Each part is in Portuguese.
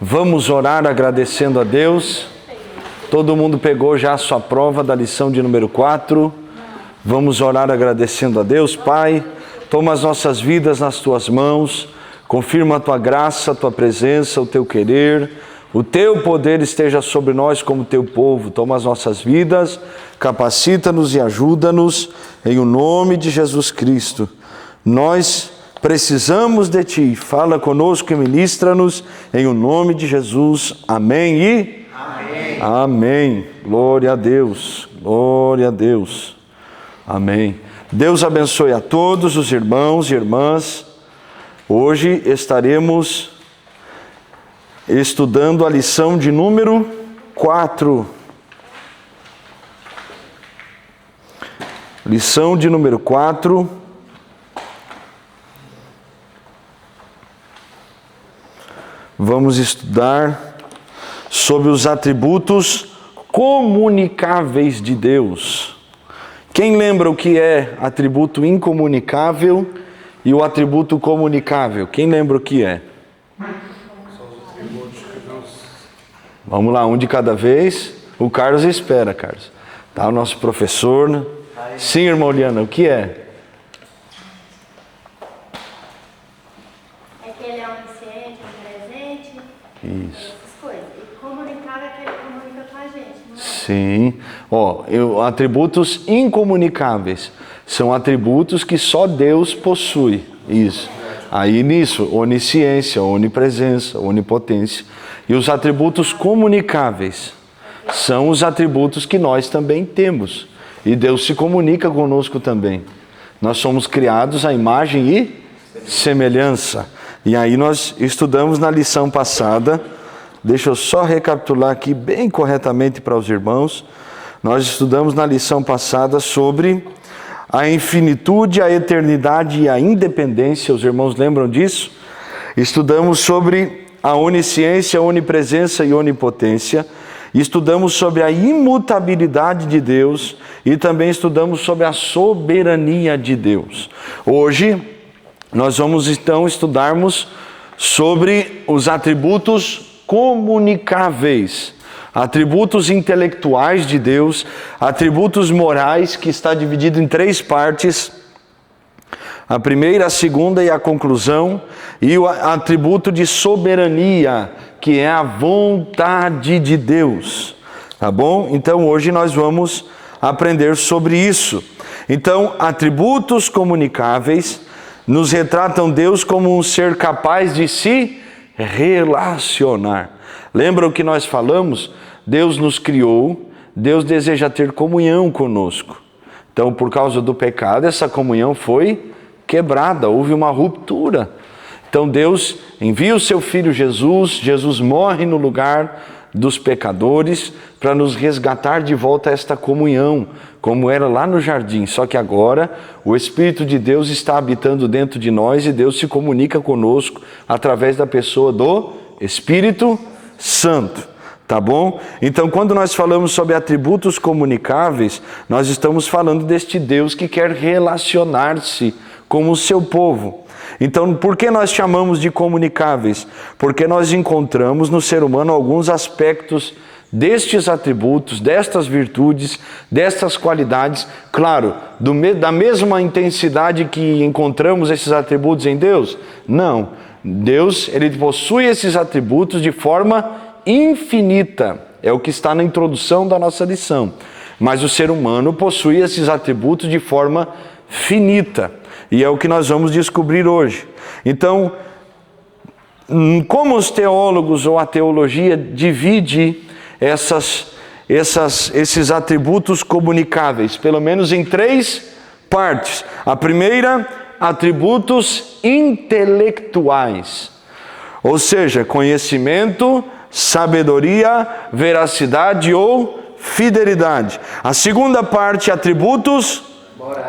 Vamos orar agradecendo a Deus. Todo mundo pegou já a sua prova da lição de número 4. Vamos orar agradecendo a Deus. Pai, toma as nossas vidas nas tuas mãos. Confirma a tua graça, a tua presença, o teu querer. O teu poder esteja sobre nós como teu povo. Toma as nossas vidas, capacita-nos e ajuda-nos em o nome de Jesus Cristo. Nós precisamos de Ti. Fala conosco e ministra-nos em o nome de Jesus. Amém e? Amém. Amém. Glória a Deus. Glória a Deus. Amém. Deus abençoe a todos os irmãos e irmãs. Hoje estaremos estudando a lição de número 4. Lição de número 4. Vamos estudar sobre os atributos comunicáveis de Deus. Quem lembra o que é atributo incomunicável e o atributo comunicável? Quem lembra o que é? Vamos lá, um de cada vez. O Carlos espera, Carlos. Tá, o nosso professor, né? Sim, irmã Liana, o que é? É que ele é onisciente, onipresente. Isso. Essas coisas. E comunicar é que ele comunica com a gente, não é? Sim. Atributos incomunicáveis são atributos que só Deus possui. Isso. Aí nisso, onisciência, onipresença, onipotência. E os atributos comunicáveis são os atributos que nós também temos. E Deus se comunica conosco também. Nós somos criados à imagem e semelhança. E aí nós estudamos na lição passada. Deixa eu só recapitular aqui bem corretamente para os irmãos. Nós estudamos na lição passada sobre a infinitude, a eternidade e a independência. Os irmãos lembram disso? Estudamos sobre a onisciência, a onipresença e onipotência. Estudamos sobre a imutabilidade de Deus e também estudamos sobre a soberania de Deus. Hoje nós vamos então estudarmos sobre os atributos comunicáveis, atributos intelectuais de Deus, atributos morais, que está dividido em 3 partes. A primeira, a segunda e a conclusão, e o atributo de soberania, que é a vontade de Deus. Tá bom? Então hoje nós vamos aprender sobre isso. Então, atributos comunicáveis nos retratam Deus como um ser capaz de se relacionar. Lembra o que nós falamos? Deus nos criou, Deus deseja ter comunhão conosco. Então, por causa do pecado, essa comunhão foi quebrada, houve uma ruptura. Então Deus envia o seu Filho Jesus, Jesus morre no lugar dos pecadores para nos resgatar de volta a esta comunhão, como era lá no jardim. Só que agora o Espírito de Deus está habitando dentro de nós e Deus se comunica conosco através da pessoa do Espírito Santo. Tá bom? Então, quando nós falamos sobre atributos comunicáveis, nós estamos falando deste Deus que quer relacionar-se com o seu povo. Então, por que nós chamamos de comunicáveis? Porque nós encontramos no ser humano alguns aspectos destes atributos, destas virtudes, destas qualidades, claro, da mesma intensidade que encontramos esses atributos em Deus? Não. Deus, ele possui esses atributos de forma infinita. É o que está na introdução da nossa lição. Mas o ser humano possui esses atributos de forma finita. E é o que nós vamos descobrir hoje. Então, como os teólogos ou a teologia divide esses atributos comunicáveis? Pelo menos em 3 partes. A primeira, atributos intelectuais. Ou seja, conhecimento, sabedoria, veracidade ou fidelidade. A segunda parte, atributos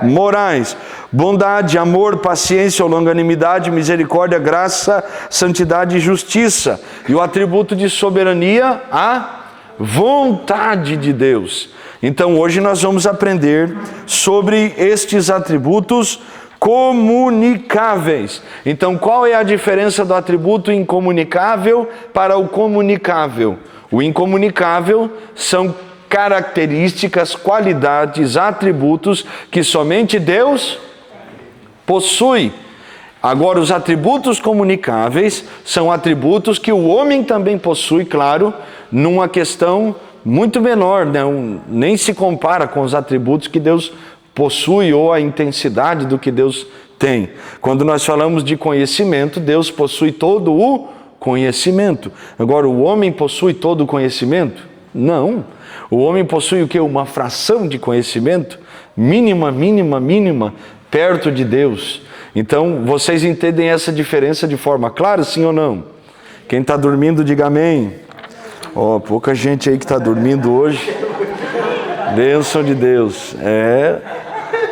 morais. Bondade, amor, paciência, longanimidade, misericórdia, graça, santidade e justiça. E o atributo de soberania, a vontade de Deus. Então hoje nós vamos aprender sobre estes atributos comunicáveis. Então, qual é a diferença do atributo incomunicável para o comunicável? O incomunicável são características, qualidades, atributos que somente Deus possui. Agora, os atributos comunicáveis são atributos que o homem também possui, claro, numa questão muito menor, né? Nem se compara com os atributos que Deus possui ou a intensidade do que Deus tem. Quando nós falamos de conhecimento, Deus possui todo o conhecimento. Agora, o homem possui todo o conhecimento? Não. O homem possui o quê? Uma fração de conhecimento, mínima, perto de Deus. Então, vocês entendem essa diferença de forma clara, sim ou não? Quem está dormindo, diga amém. Pouca gente aí que está dormindo hoje. Bênção de Deus.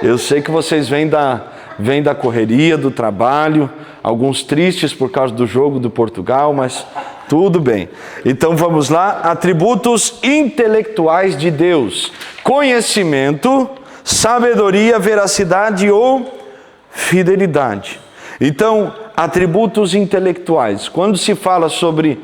Eu sei que vocês vêm da correria, do trabalho, alguns tristes por causa do jogo do Portugal, mas tudo bem. Então vamos lá, atributos intelectuais de Deus: conhecimento, sabedoria, veracidade ou fidelidade. Então, atributos intelectuais. Quando se fala sobre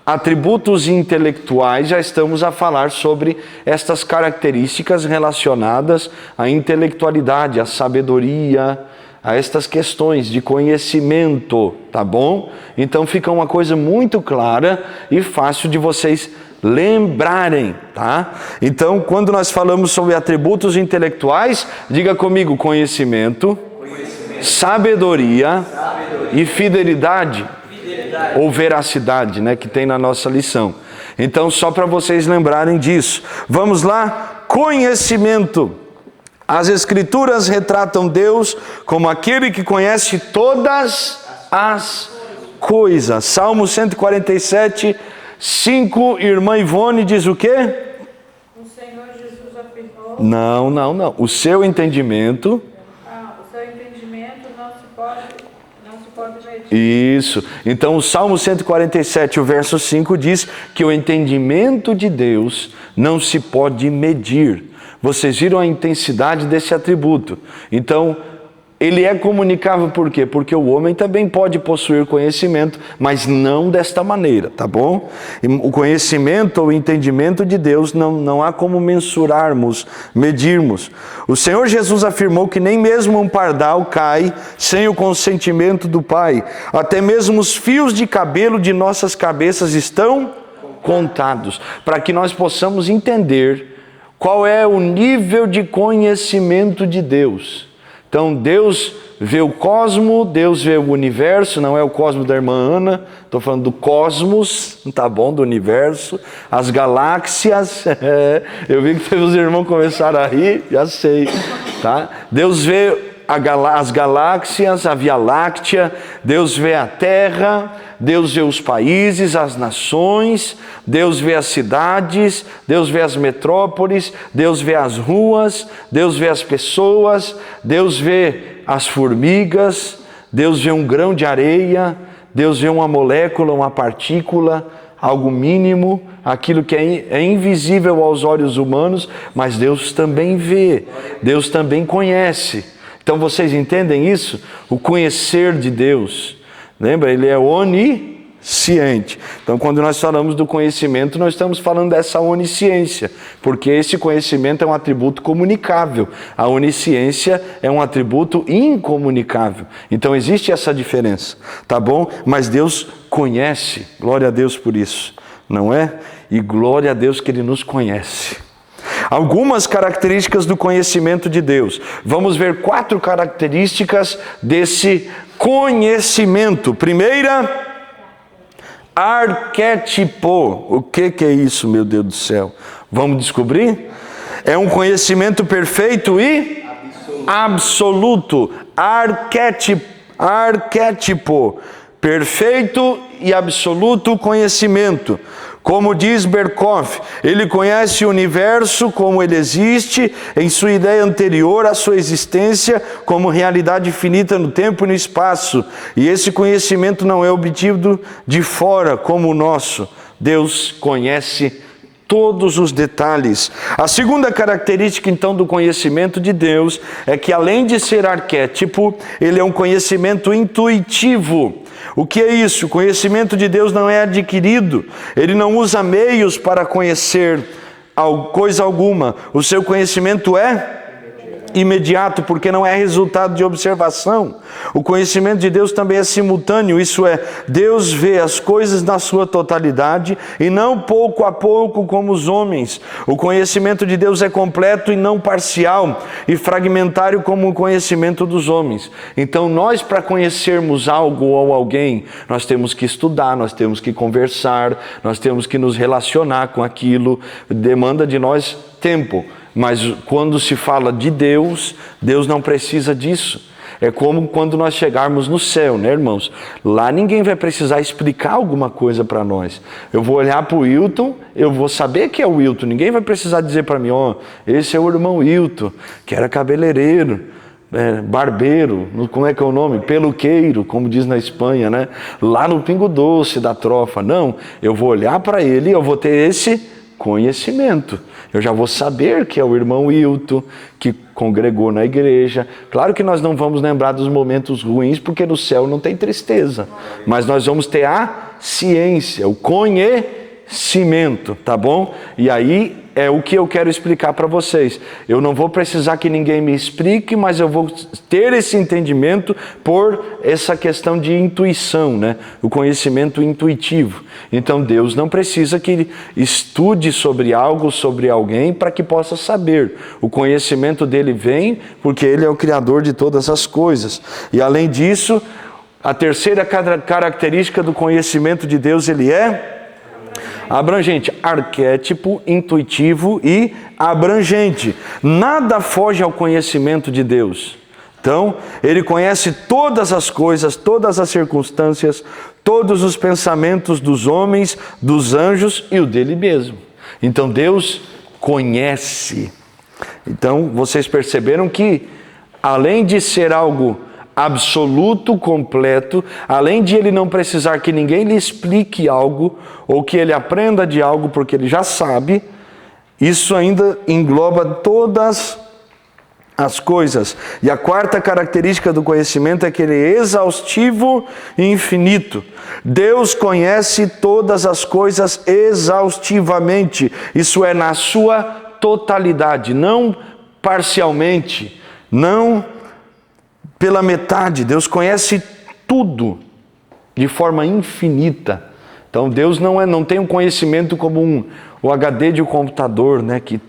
atributos intelectuais, já estamos a falar sobre estas características relacionadas à intelectualidade, à sabedoria, a estas questões de conhecimento, tá bom? Então fica uma coisa muito clara e fácil de vocês lembrarem, tá? Então, quando nós falamos sobre atributos intelectuais, diga comigo: conhecimento, sabedoria e fidelidade. Ou veracidade, né, que tem na nossa lição. Então, só para vocês lembrarem disso. Vamos lá, conhecimento. As Escrituras retratam Deus como aquele que conhece todas as coisas. Salmo 147, 5, irmã Ivone diz o quê? O Senhor Jesus afirmou... Não. O seu entendimento... o seu entendimento não se pode medir. Isso. Então o Salmo 147, o verso 5 diz que o entendimento de Deus não se pode medir. Vocês viram a intensidade desse atributo. Então, ele é comunicável por quê? Porque o homem também pode possuir conhecimento, mas não desta maneira, tá bom? O conhecimento ou entendimento de Deus não há como mensurarmos, medirmos. O Senhor Jesus afirmou que nem mesmo um pardal cai sem o consentimento do Pai. Até mesmo os fios de cabelo de nossas cabeças estão contados, para que nós possamos entender qual é o nível de conhecimento de Deus. Então, Deus vê o cosmo, Deus vê o universo, não é o cosmo da irmã Ana, estou falando do cosmos, tá bom, do universo, as galáxias, eu vi que os irmãos começaram a rir, já sei, tá? Deus vê as galáxias, a Via Láctea, Deus vê a Terra, Deus vê os países, as nações, Deus vê as cidades, Deus vê as metrópoles, Deus vê as ruas, Deus vê as pessoas, Deus vê as formigas, Deus vê um grão de areia, Deus vê uma molécula, uma partícula, algo mínimo, aquilo que é invisível aos olhos humanos, mas Deus também vê, Deus também conhece. Então vocês entendem isso? O conhecer de Deus. Lembra? Ele é onisciente. Então quando nós falamos do conhecimento, nós estamos falando dessa onisciência. Porque esse conhecimento é um atributo comunicável. A onisciência é um atributo incomunicável. Então existe essa diferença. Tá bom? Mas Deus conhece. Glória a Deus por isso. Não é? E glória a Deus que Ele nos conhece. Algumas características do conhecimento de Deus. Vamos ver 4 características desse conhecimento. Primeira, arquétipo. O que é isso, meu Deus do céu? Vamos descobrir? É um conhecimento perfeito e absoluto. Arquétipo. Perfeito e absoluto conhecimento. Como diz Berkhoff, ele conhece o universo como ele existe, em sua ideia anterior à sua existência, como realidade finita no tempo e no espaço. E esse conhecimento não é obtido de fora, como o nosso. Deus conhece todos os detalhes. A segunda característica, então, do conhecimento de Deus é que, além de ser arquétipo, ele é um conhecimento intuitivo. O que é isso? O conhecimento de Deus não é adquirido. Ele não usa meios para conhecer coisa alguma. O seu conhecimento é imediato, porque não é resultado de observação. O conhecimento de Deus também é simultâneo, isso é, Deus vê as coisas na sua totalidade e não pouco a pouco como os homens. O conhecimento de Deus é completo e não parcial e fragmentário como o conhecimento dos homens. Então nós, para conhecermos algo ou alguém, nós temos que estudar, nós temos que conversar, nós temos que nos relacionar com aquilo, demanda de nós tempo. Mas quando se fala de Deus, Deus não precisa disso. É como quando nós chegarmos no céu, né, irmãos? Lá ninguém vai precisar explicar alguma coisa para nós. Eu vou olhar para o Wilton, eu vou saber que é o Wilton. Ninguém vai precisar dizer para mim, esse é o irmão Wilton, que era cabeleireiro, barbeiro, como é que é o nome? Peluqueiro, como diz na Espanha, né? Lá no Pingo Doce da Trofa. Não, eu vou olhar para ele e eu vou ter esse conhecimento. Eu já vou saber que é o irmão Wilton, que congregou na igreja. Claro que nós não vamos lembrar dos momentos ruins, porque no céu não tem tristeza. Mas nós vamos ter a ciência, o conhecimento, tá bom? E aí é o que eu quero explicar para vocês. Eu não vou precisar que ninguém me explique, mas eu vou ter esse entendimento por essa questão de intuição, né? O conhecimento intuitivo. Então Deus não precisa que estude sobre algo, sobre alguém, para que possa saber. O conhecimento dele vem porque ele é o Criador de todas as coisas. E além disso, a terceira característica do conhecimento de Deus, ele é abrangente, arquétipo, intuitivo e abrangente. Nada foge ao conhecimento de Deus. Então, ele conhece todas as coisas, todas as circunstâncias, todos os pensamentos dos homens, dos anjos e o dele mesmo. Então, Deus conhece. Então, vocês perceberam que, além de ser algo absoluto, completo, além de ele não precisar que ninguém lhe explique algo, ou que ele aprenda de algo porque ele já sabe, isso ainda engloba todas as coisas. E a quarta característica do conhecimento é que ele é exaustivo e infinito. Deus conhece todas as coisas exaustivamente, isso é, na sua totalidade, não parcialmente, não pela metade. Deus conhece tudo de forma infinita. Então Deus não tem um conhecimento como o HD de um computador, né, que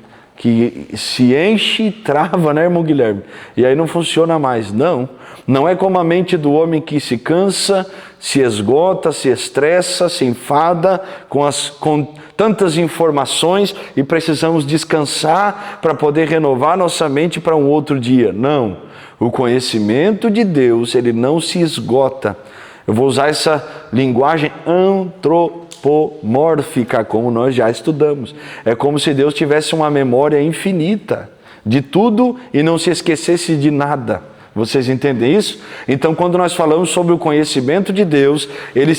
se enche e trava, né, irmão Guilherme? E aí não funciona mais. Não é como a mente do homem que se cansa, se esgota, se estressa, se enfada com tantas informações e precisamos descansar para poder renovar nossa mente para um outro dia. Não. O conhecimento de Deus, ele não se esgota. Eu vou usar essa linguagem antropomórfica, como nós já estudamos. É como se Deus tivesse uma memória infinita de tudo e não se esquecesse de nada. Vocês entendem isso? Então, quando nós falamos sobre o conhecimento de Deus, ele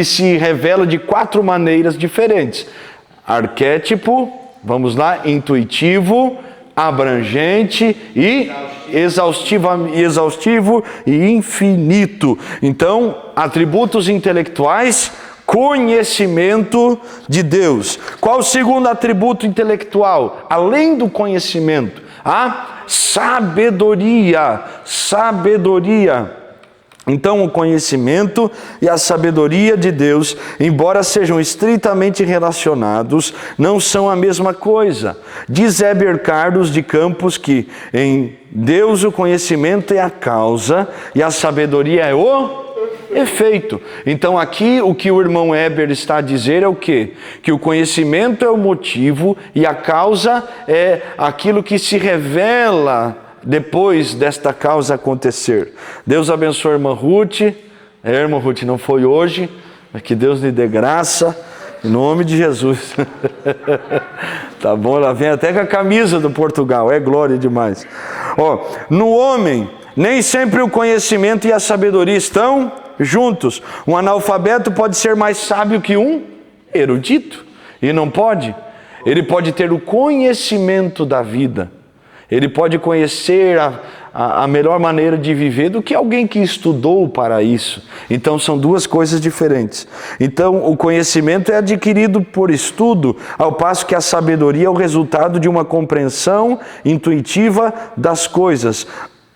se revela de 4 maneiras diferentes. Arquétipo, vamos lá, intuitivo, abrangente e exaustivo e infinito. Então, atributos intelectuais, conhecimento de Deus. Qual o segundo atributo intelectual? Além do conhecimento, a sabedoria. Então, o conhecimento e a sabedoria de Deus, embora sejam estritamente relacionados, não são a mesma coisa. Diz Heber Carlos de Campos que em Deus o conhecimento é a causa e a sabedoria é o efeito. Então aqui o que o irmão Heber está a dizer é o quê? Que o conhecimento é o motivo e a causa é aquilo que se revela depois desta causa acontecer. Deus abençoe a irmã Ruth. Irmã Ruth, não foi hoje, mas que Deus lhe dê graça, em nome de Jesus. Tá bom? Ela vem até com a camisa do Portugal, é glória demais. No homem, nem sempre o conhecimento e a sabedoria estão juntos. Um analfabeto pode ser mais sábio que um erudito. E não pode? Ele pode ter o conhecimento da vida. Ele pode conhecer a melhor maneira de viver do que alguém que estudou para isso. Então são duas coisas diferentes. Então o conhecimento é adquirido por estudo, ao passo que a sabedoria é o resultado de uma compreensão intuitiva das coisas.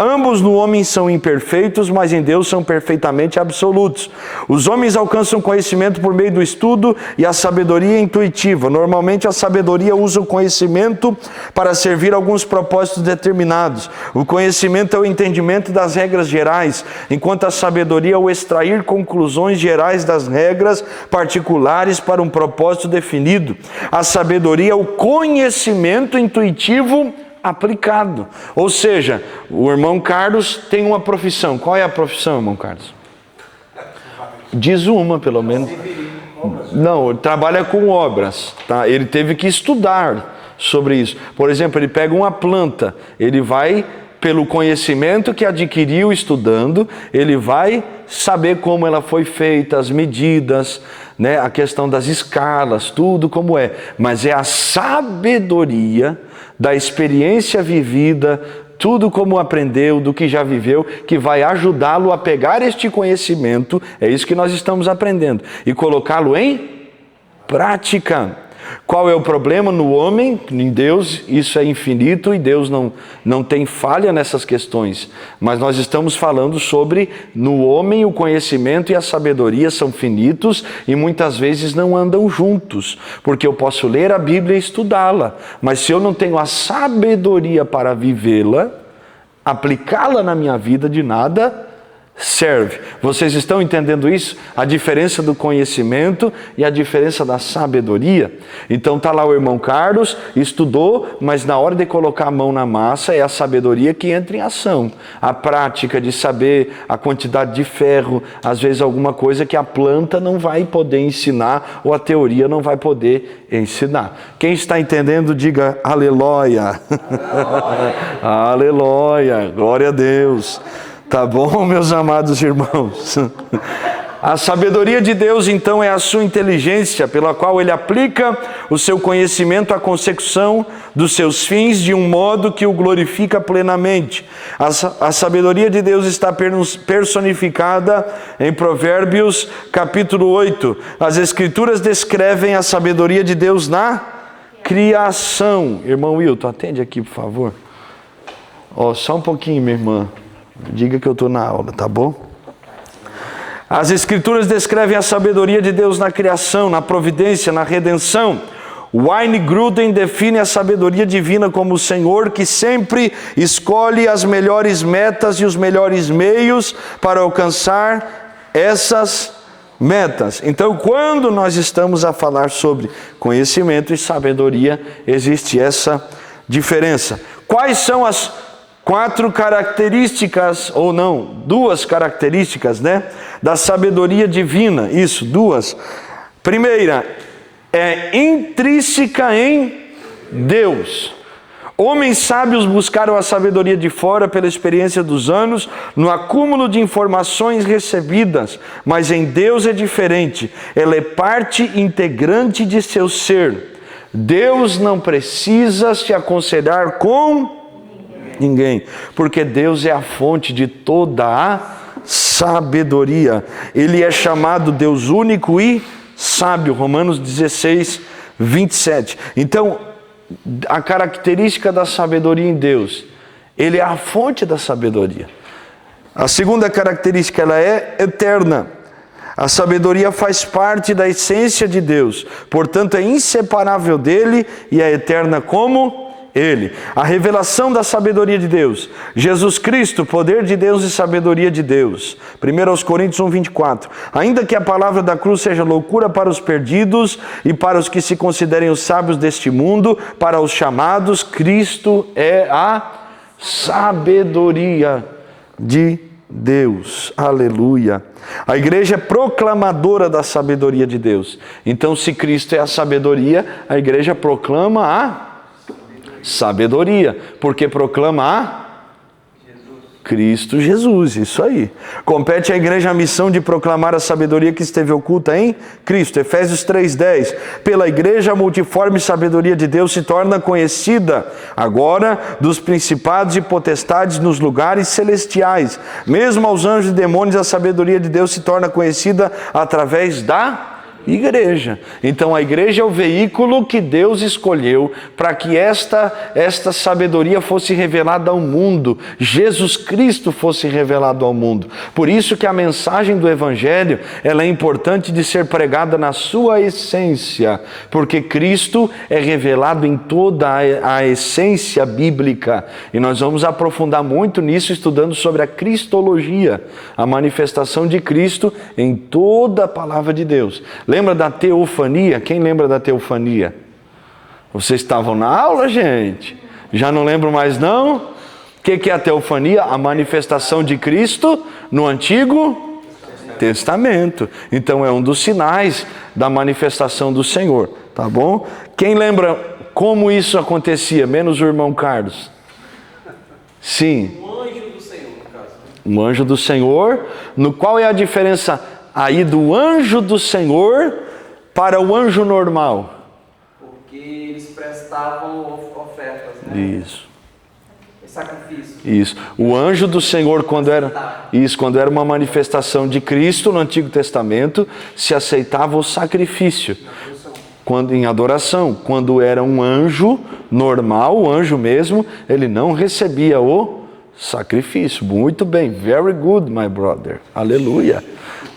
Ambos no homem são imperfeitos, mas em Deus são perfeitamente absolutos. Os homens alcançam conhecimento por meio do estudo e a sabedoria intuitiva. Normalmente a sabedoria usa o conhecimento para servir a alguns propósitos determinados. O conhecimento é o entendimento das regras gerais, enquanto a sabedoria é o extrair conclusões gerais das regras particulares para um propósito definido. A sabedoria é o conhecimento intuitivo aplicado. Ou seja, o irmão Carlos tem uma profissão. Qual é a profissão, irmão Carlos? Diz uma, pelo menos. Não, ele trabalha com obras, tá? Ele teve que estudar sobre isso. Por exemplo, ele pega uma planta, ele vai, pelo conhecimento que adquiriu estudando, ele vai saber como ela foi feita, as medidas, né? A questão das escalas, tudo como é. Mas é a sabedoria da experiência vivida, tudo como aprendeu, do que já viveu, que vai ajudá-lo a pegar este conhecimento, é isso que nós estamos aprendendo, e colocá-lo em prática. Qual é o problema no homem? Em Deus isso é infinito e Deus não tem falha nessas questões. Mas nós estamos falando sobre no homem o conhecimento e a sabedoria são finitos e muitas vezes não andam juntos. Porque eu posso ler a Bíblia e estudá-la, mas se eu não tenho a sabedoria para vivê-la, aplicá-la na minha vida, de nada serve. Vocês estão entendendo isso? A diferença do conhecimento e a diferença da sabedoria. Então está lá o irmão Carlos, estudou, mas na hora de colocar a mão na massa é a sabedoria que entra em ação. A prática de saber a quantidade de ferro, às vezes alguma coisa que a planta não vai poder ensinar ou a teoria não vai poder ensinar. Quem está entendendo, diga aleluia. Aleluia, glória a Deus. Tá bom, meus amados irmãos? A sabedoria de Deus, então, é a sua inteligência, pela qual Ele aplica o seu conhecimento à consecução dos seus fins de um modo que o glorifica plenamente. A sabedoria de Deus está personificada em Provérbios, capítulo 8. As Escrituras descrevem a sabedoria de Deus na criação. Irmão Wilton, atende aqui, por favor. Só um pouquinho, minha irmã. Diga que eu estou na aula, tá bom? As Escrituras descrevem a sabedoria de Deus na criação, na providência, na redenção. Wayne Grudem define a sabedoria divina como o Senhor que sempre escolhe as melhores metas e os melhores meios para alcançar essas metas. Então, quando nós estamos a falar sobre conhecimento e sabedoria, existe essa diferença. Quais são as 4 características, ou não, 2 características, né, da sabedoria divina? Isso, 2. Primeira, é intrínseca em Deus. Homens sábios buscaram a sabedoria de fora pela experiência dos anos, no acúmulo de informações recebidas, mas em Deus é diferente. Ela é parte integrante de seu ser. Deus não precisa se aconselhar com ninguém, porque Deus é a fonte de toda a sabedoria. Ele é chamado Deus único e sábio, Romanos 16, 27. Então, a característica da sabedoria em Deus, Ele é a fonte da sabedoria. A segunda característica, ela é eterna. A sabedoria faz parte da essência de Deus, portanto é inseparável dele e é eterna como Ele. A revelação da sabedoria de Deus. Jesus Cristo, poder de Deus e sabedoria de Deus. 1 Coríntios 1, 24. Ainda que a palavra da cruz seja loucura para os perdidos e para os que se considerem os sábios deste mundo, para os chamados, Cristo é a sabedoria de Deus. Aleluia. A igreja é proclamadora da sabedoria de Deus. Então, se Cristo é a sabedoria, a igreja proclama a sabedoria, porque proclama a Cristo Jesus, isso aí. Compete à igreja a missão de proclamar a sabedoria que esteve oculta em Cristo. Efésios 3:10. Pela igreja, a multiforme sabedoria de Deus se torna conhecida agora dos principados e potestades nos lugares celestiais. Mesmo aos anjos e demônios, a sabedoria de Deus se torna conhecida através da igreja. Então a igreja é o veículo que Deus escolheu para que esta sabedoria fosse revelada ao mundo. Jesus Cristo fosse revelado ao mundo. Por isso que a mensagem do Evangelho, ela é importante de ser pregada na sua essência, porque Cristo é revelado em toda a essência bíblica. E nós vamos aprofundar muito nisso estudando sobre a cristologia, a manifestação de Cristo em toda a palavra de Deus. Lembra da teofania? Quem lembra da teofania? Vocês estavam na aula, gente? Já não lembro mais, não? O que é a teofania? A manifestação de Cristo no Antigo Testamento. Então é um dos sinais da manifestação do Senhor, tá bom? Quem lembra como isso acontecia? Menos o irmão Carlos. Sim. Um anjo do Senhor, no caso. Um anjo do Senhor. No qual é a diferença aí do anjo do Senhor para o anjo normal? Porque eles prestavam ofertas, né? Isso. Sacrifício. Isso. O anjo do Senhor, quando era uma manifestação de Cristo no Antigo Testamento, se aceitava o sacrifício. Quando em adoração. Quando era um anjo normal, o anjo mesmo, ele não recebia o sacrifício. Muito bem. Very good, my brother. Aleluia.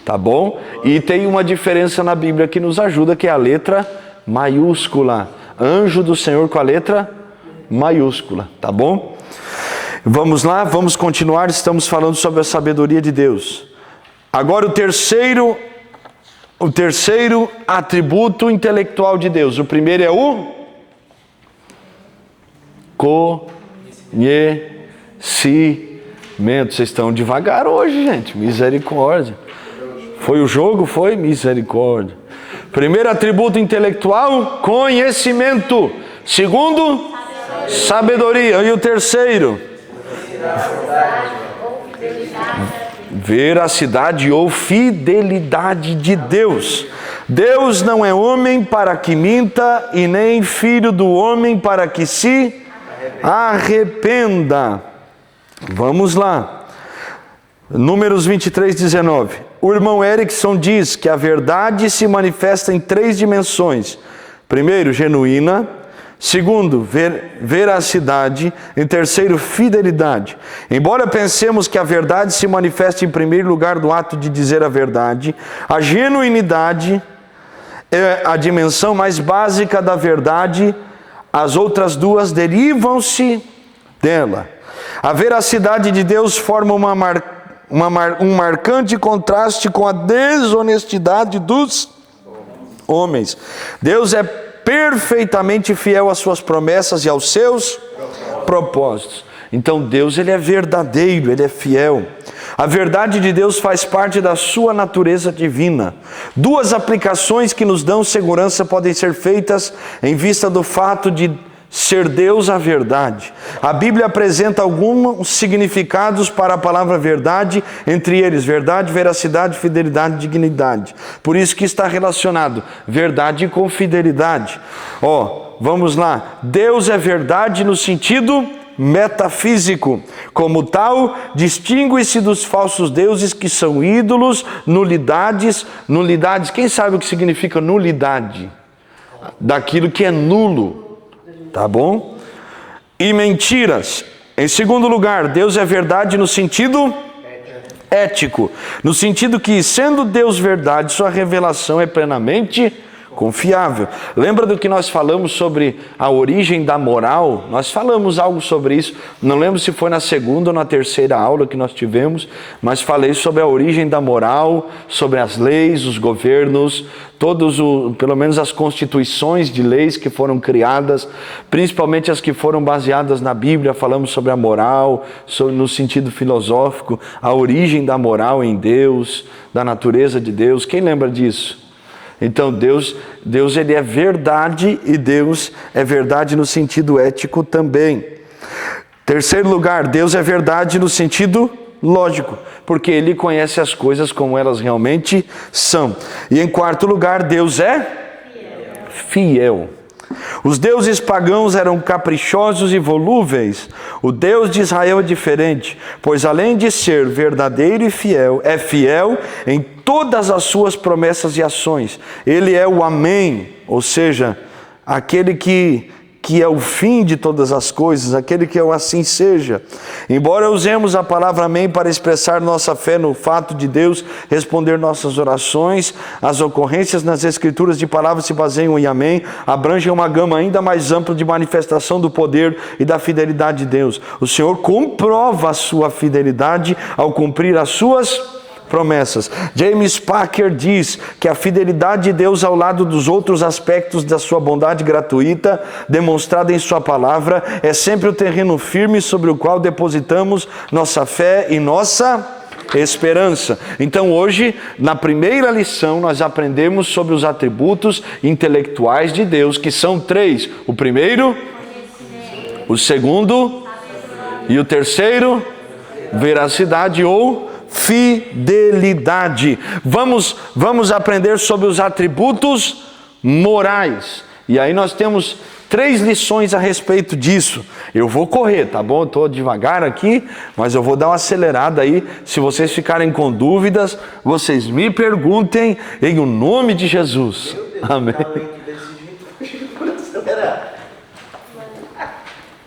Tá bom? E tem uma diferença na Bíblia que nos ajuda, que é a letra maiúscula. Anjo do Senhor com a letra maiúscula. Tá bom? Vamos lá, vamos continuar. Estamos falando sobre a sabedoria de Deus. Agora o terceiro atributo intelectual de Deus. O primeiro é o conhecimento. Vocês estão devagar hoje, gente. Misericórdia. Foi o jogo? Foi? Misericórdia. Primeiro atributo intelectual, conhecimento. Segundo, sabedoria. E o terceiro? Veracidade ou fidelidade de Deus. Deus não é homem para que minta, e nem filho do homem para que se arrependa. Vamos lá. Números 23:19. O irmão Erickson diz que a verdade se manifesta em 3 dimensões. Primeiro, genuína. Segundo, veracidade. Em terceiro, fidelidade. Embora pensemos que a verdade se manifeste em primeiro lugar no ato de dizer a verdade, a genuinidade é a dimensão mais básica da verdade. As outras duas derivam-se dela. A veracidade de Deus forma um marcante contraste com a desonestidade dos homens. Deus é perfeitamente fiel às suas promessas e aos seus propósitos. Então Deus, ele é verdadeiro, ele é fiel. A verdade de Deus faz parte da sua natureza divina. 2 aplicações que nos dão segurança podem ser feitas em vista do fato de ser Deus a verdade. A Bíblia apresenta alguns significados para a palavra verdade, entre eles verdade, veracidade, fidelidade, dignidade. Por isso que está relacionado verdade com fidelidade. Vamos lá. Deus é verdade no sentido metafísico. Como tal, distingue-se dos falsos deuses que são ídolos, nulidades. Quem sabe o que significa nulidade? Daquilo que é nulo. Tá bom? E mentiras. Em segundo lugar, Deus é verdade no sentido ético. No sentido que, sendo Deus verdade, sua revelação é plenamente confiável. Lembra do que nós falamos sobre a origem da moral? Nós falamos algo sobre isso. Não lembro se foi na segunda ou na terceira aula que nós tivemos, mas falei sobre a origem da moral, sobre as leis, os governos, pelo menos as constituições de leis que foram criadas, principalmente as que foram baseadas na Bíblia. Falamos sobre a moral, no sentido filosófico, a origem da moral em Deus, da natureza de Deus. Quem lembra disso? Então Deus ele é verdade, e Deus é verdade no sentido ético também. Terceiro lugar, Deus é verdade no sentido lógico, porque Ele conhece as coisas como elas realmente são. E em quarto lugar, Deus é fiel. Os deuses pagãos eram caprichosos e volúveis. O Deus de Israel é diferente, pois além de ser verdadeiro e fiel, é fiel em todas as suas promessas e ações. Ele é o Amém, ou seja, aquele que é o fim de todas as coisas, aquele que é o assim seja. Embora usemos a palavra amém para expressar nossa fé no fato de Deus responder nossas orações, as ocorrências nas escrituras de palavras se baseiam em amém, abrangem uma gama ainda mais ampla de manifestação do poder e da fidelidade de Deus. O Senhor comprova a sua fidelidade ao cumprir as suas promessas. James Packer diz que a fidelidade de Deus ao lado dos outros aspectos da sua bondade gratuita, demonstrada em sua palavra, é sempre o terreno firme sobre o qual depositamos nossa fé e nossa esperança. Então hoje, na primeira lição, nós aprendemos sobre os atributos intelectuais de Deus, que são 3. O primeiro, o segundo e o terceiro, veracidade ou fidelidade. Vamos aprender sobre os atributos morais. E aí nós temos 3 lições a respeito disso. Eu vou correr, tá bom? Estou devagar aqui, mas eu vou dar uma acelerada aí. Se vocês ficarem com dúvidas, vocês me perguntem em o nome de Jesus. Amém.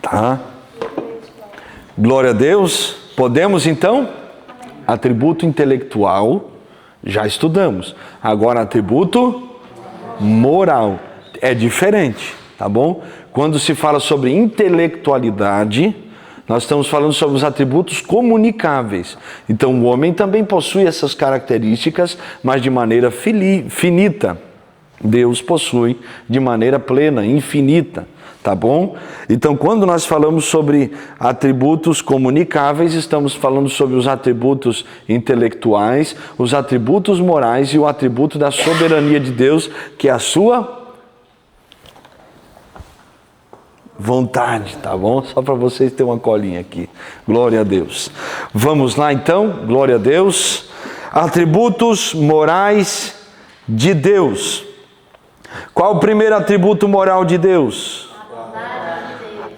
Tá? Glória a Deus. Podemos então? Atributo intelectual, já estudamos. Agora, atributo moral. É diferente, tá bom? Quando se fala sobre intelectualidade, nós estamos falando sobre os atributos comunicáveis. Então, o homem também possui essas características, mas de maneira finita. Deus possui de maneira plena, infinita. Tá bom? Então, quando nós falamos sobre atributos comunicáveis, estamos falando sobre os atributos intelectuais, os atributos morais e o atributo da soberania de Deus, que é a sua vontade, tá bom? Só para vocês terem uma colinha aqui. Glória a Deus. Vamos lá então, glória a Deus. Atributos morais de Deus. Qual o primeiro atributo moral de Deus?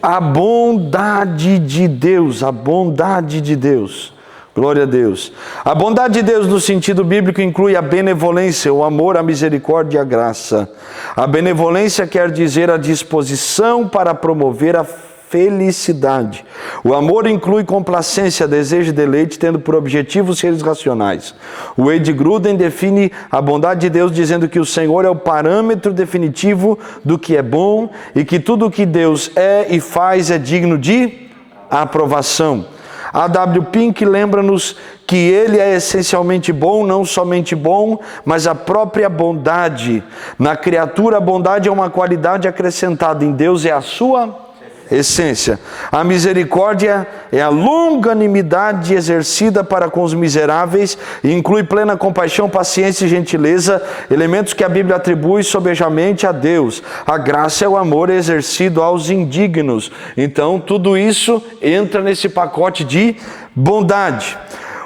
A bondade de Deus, a bondade de Deus. Glória a Deus. A bondade de Deus no sentido bíblico inclui a benevolência, o amor, a misericórdia e a graça. A benevolência quer dizer a disposição para promover a felicidade. O amor inclui complacência, desejo e deleite, tendo por objetivo seres racionais. O Ed Gruden define a bondade de Deus dizendo que o Senhor é o parâmetro definitivo do que é bom e que tudo o que Deus é e faz é digno de aprovação. A W. Pink lembra-nos que Ele é essencialmente bom, não somente bom, mas a própria bondade. Na criatura, a bondade é uma qualidade acrescentada, em Deus é a sua essência. A misericórdia é a longanimidade exercida para com os miseráveis e inclui plena compaixão, paciência e gentileza, elementos que a Bíblia atribui sobejamente a Deus. A graça é o amor exercido aos indignos. Então, tudo isso entra nesse pacote de bondade.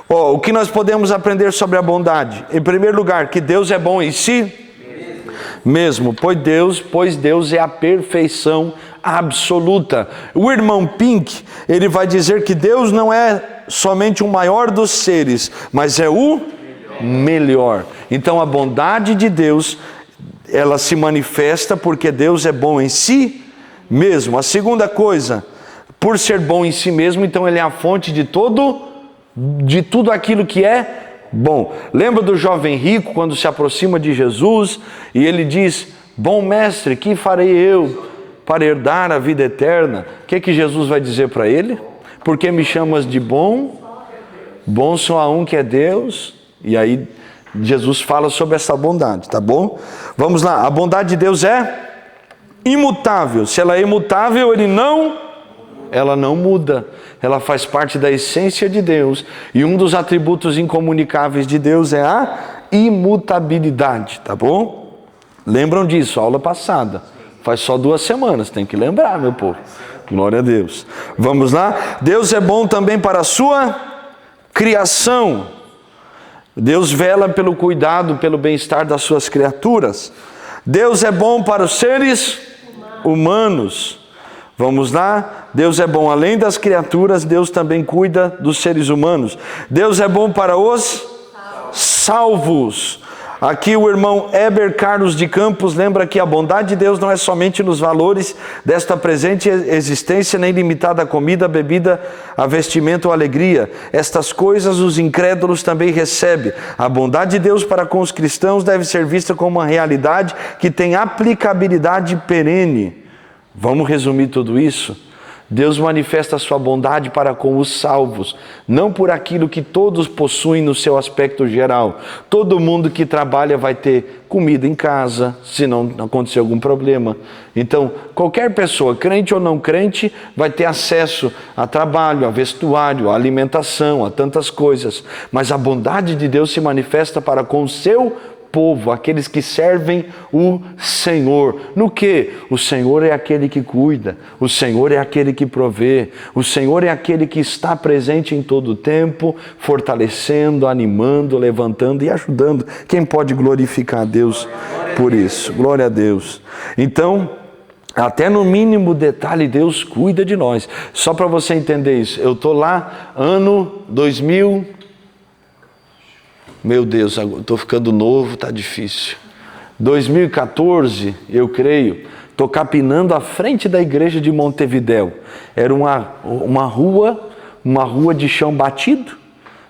O que nós podemos aprender sobre a bondade? Em primeiro lugar, que Deus é bom em si mesmo, pois Deus é a perfeição absoluta. O irmão Pink, ele vai dizer que Deus não é somente o maior dos seres, mas é o melhor. Então a bondade de Deus, ela se manifesta porque Deus é bom em si mesmo. A segunda coisa, por ser bom em si mesmo, então ele é a fonte de tudo aquilo que é bom. Lembra do jovem rico quando se aproxima de Jesus e ele diz: bom mestre, que farei eu para herdar a vida eterna? O que Jesus vai dizer para ele? Por que me chamas de bom? Bom só há um que é Deus. E aí Jesus fala sobre essa bondade, tá bom? Vamos lá, a bondade de Deus é imutável. Se ela é imutável, ela não muda. Ela faz parte da essência de Deus. E um dos atributos incomunicáveis de Deus é a imutabilidade, tá bom? Lembram disso, aula passada. Faz só 2 semanas, tem que lembrar, meu povo. Glória a Deus. Vamos lá? Deus é bom também para a sua criação. Deus vela pelo cuidado, pelo bem-estar das suas criaturas. Deus é bom para os seres humanos. Vamos lá? Deus é bom além das criaturas, Deus também cuida dos seres humanos. Deus é bom para os salvos. Aqui o irmão Heber Carlos de Campos lembra que a bondade de Deus não é somente nos valores desta presente existência, nem limitada à comida, à bebida, a vestimento ou alegria. Estas coisas os incrédulos também recebem. A bondade de Deus para com os cristãos deve ser vista como uma realidade que tem aplicabilidade perene. Vamos resumir tudo isso? Deus manifesta a sua bondade para com os salvos, não por aquilo que todos possuem no seu aspecto geral. Todo mundo que trabalha vai ter comida em casa, se não acontecer algum problema. Então, qualquer pessoa, crente ou não crente, vai ter acesso a trabalho, a vestuário, a alimentação, a tantas coisas. Mas a bondade de Deus se manifesta para com o seu povo, aqueles que servem o Senhor. No que? O Senhor é aquele que cuida, o Senhor é aquele que provê, o Senhor é aquele que está presente em todo o tempo, fortalecendo, animando, levantando e ajudando. Quem pode glorificar a Deus por isso? Glória a Deus. Então, até no mínimo detalhe, Deus cuida de nós. Só para você entender isso, eu estou lá, ano 2000, meu Deus, estou ficando novo, está difícil. 2014, eu creio, estou capinando à frente da igreja de Montevidéu. Era uma rua de chão batido,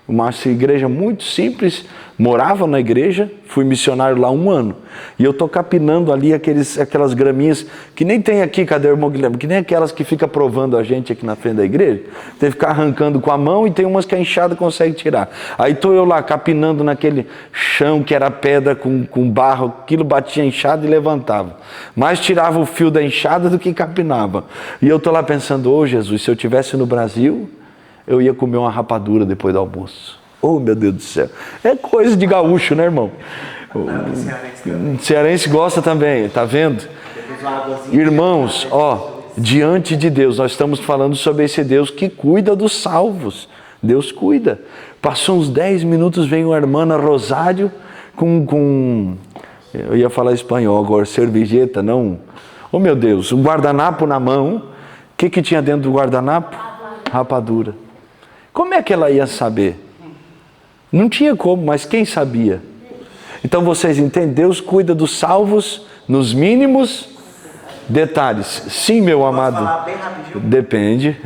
uma igreja muito simples. Morava na igreja, fui missionário lá 1 ano. E eu estou capinando ali aquelas graminhas que nem tem aqui, cadê o irmão Guilherme? Que nem aquelas que fica provando a gente aqui na frente da igreja. Tem que ficar arrancando com a mão e tem umas que a enxada consegue tirar. Aí estou eu lá capinando naquele chão que era pedra com barro, aquilo batia a enxada e levantava. Mais tirava o fio da enxada do que capinava. E eu estou lá pensando, ô Jesus, se eu estivesse no Brasil, eu ia comer uma rapadura depois do almoço. Oh, meu Deus do céu. É coisa de gaúcho, né, irmão? O cearense gosta também, tá vendo? Irmãos, diante de Deus, nós estamos falando sobre esse Deus que cuida dos salvos. Deus cuida. Passou uns 10 minutos, vem uma irmã Rosário com eu ia falar espanhol agora, servilleta, não. Oh, meu Deus, um guardanapo na mão. O que tinha dentro do guardanapo? Rapadura. Como é que ela ia saber? Não tinha como, mas quem sabia? Então vocês entendem? Deus cuida dos salvos nos mínimos detalhes. Sim, meu amado. Posso falar bem rapidinho? Depende.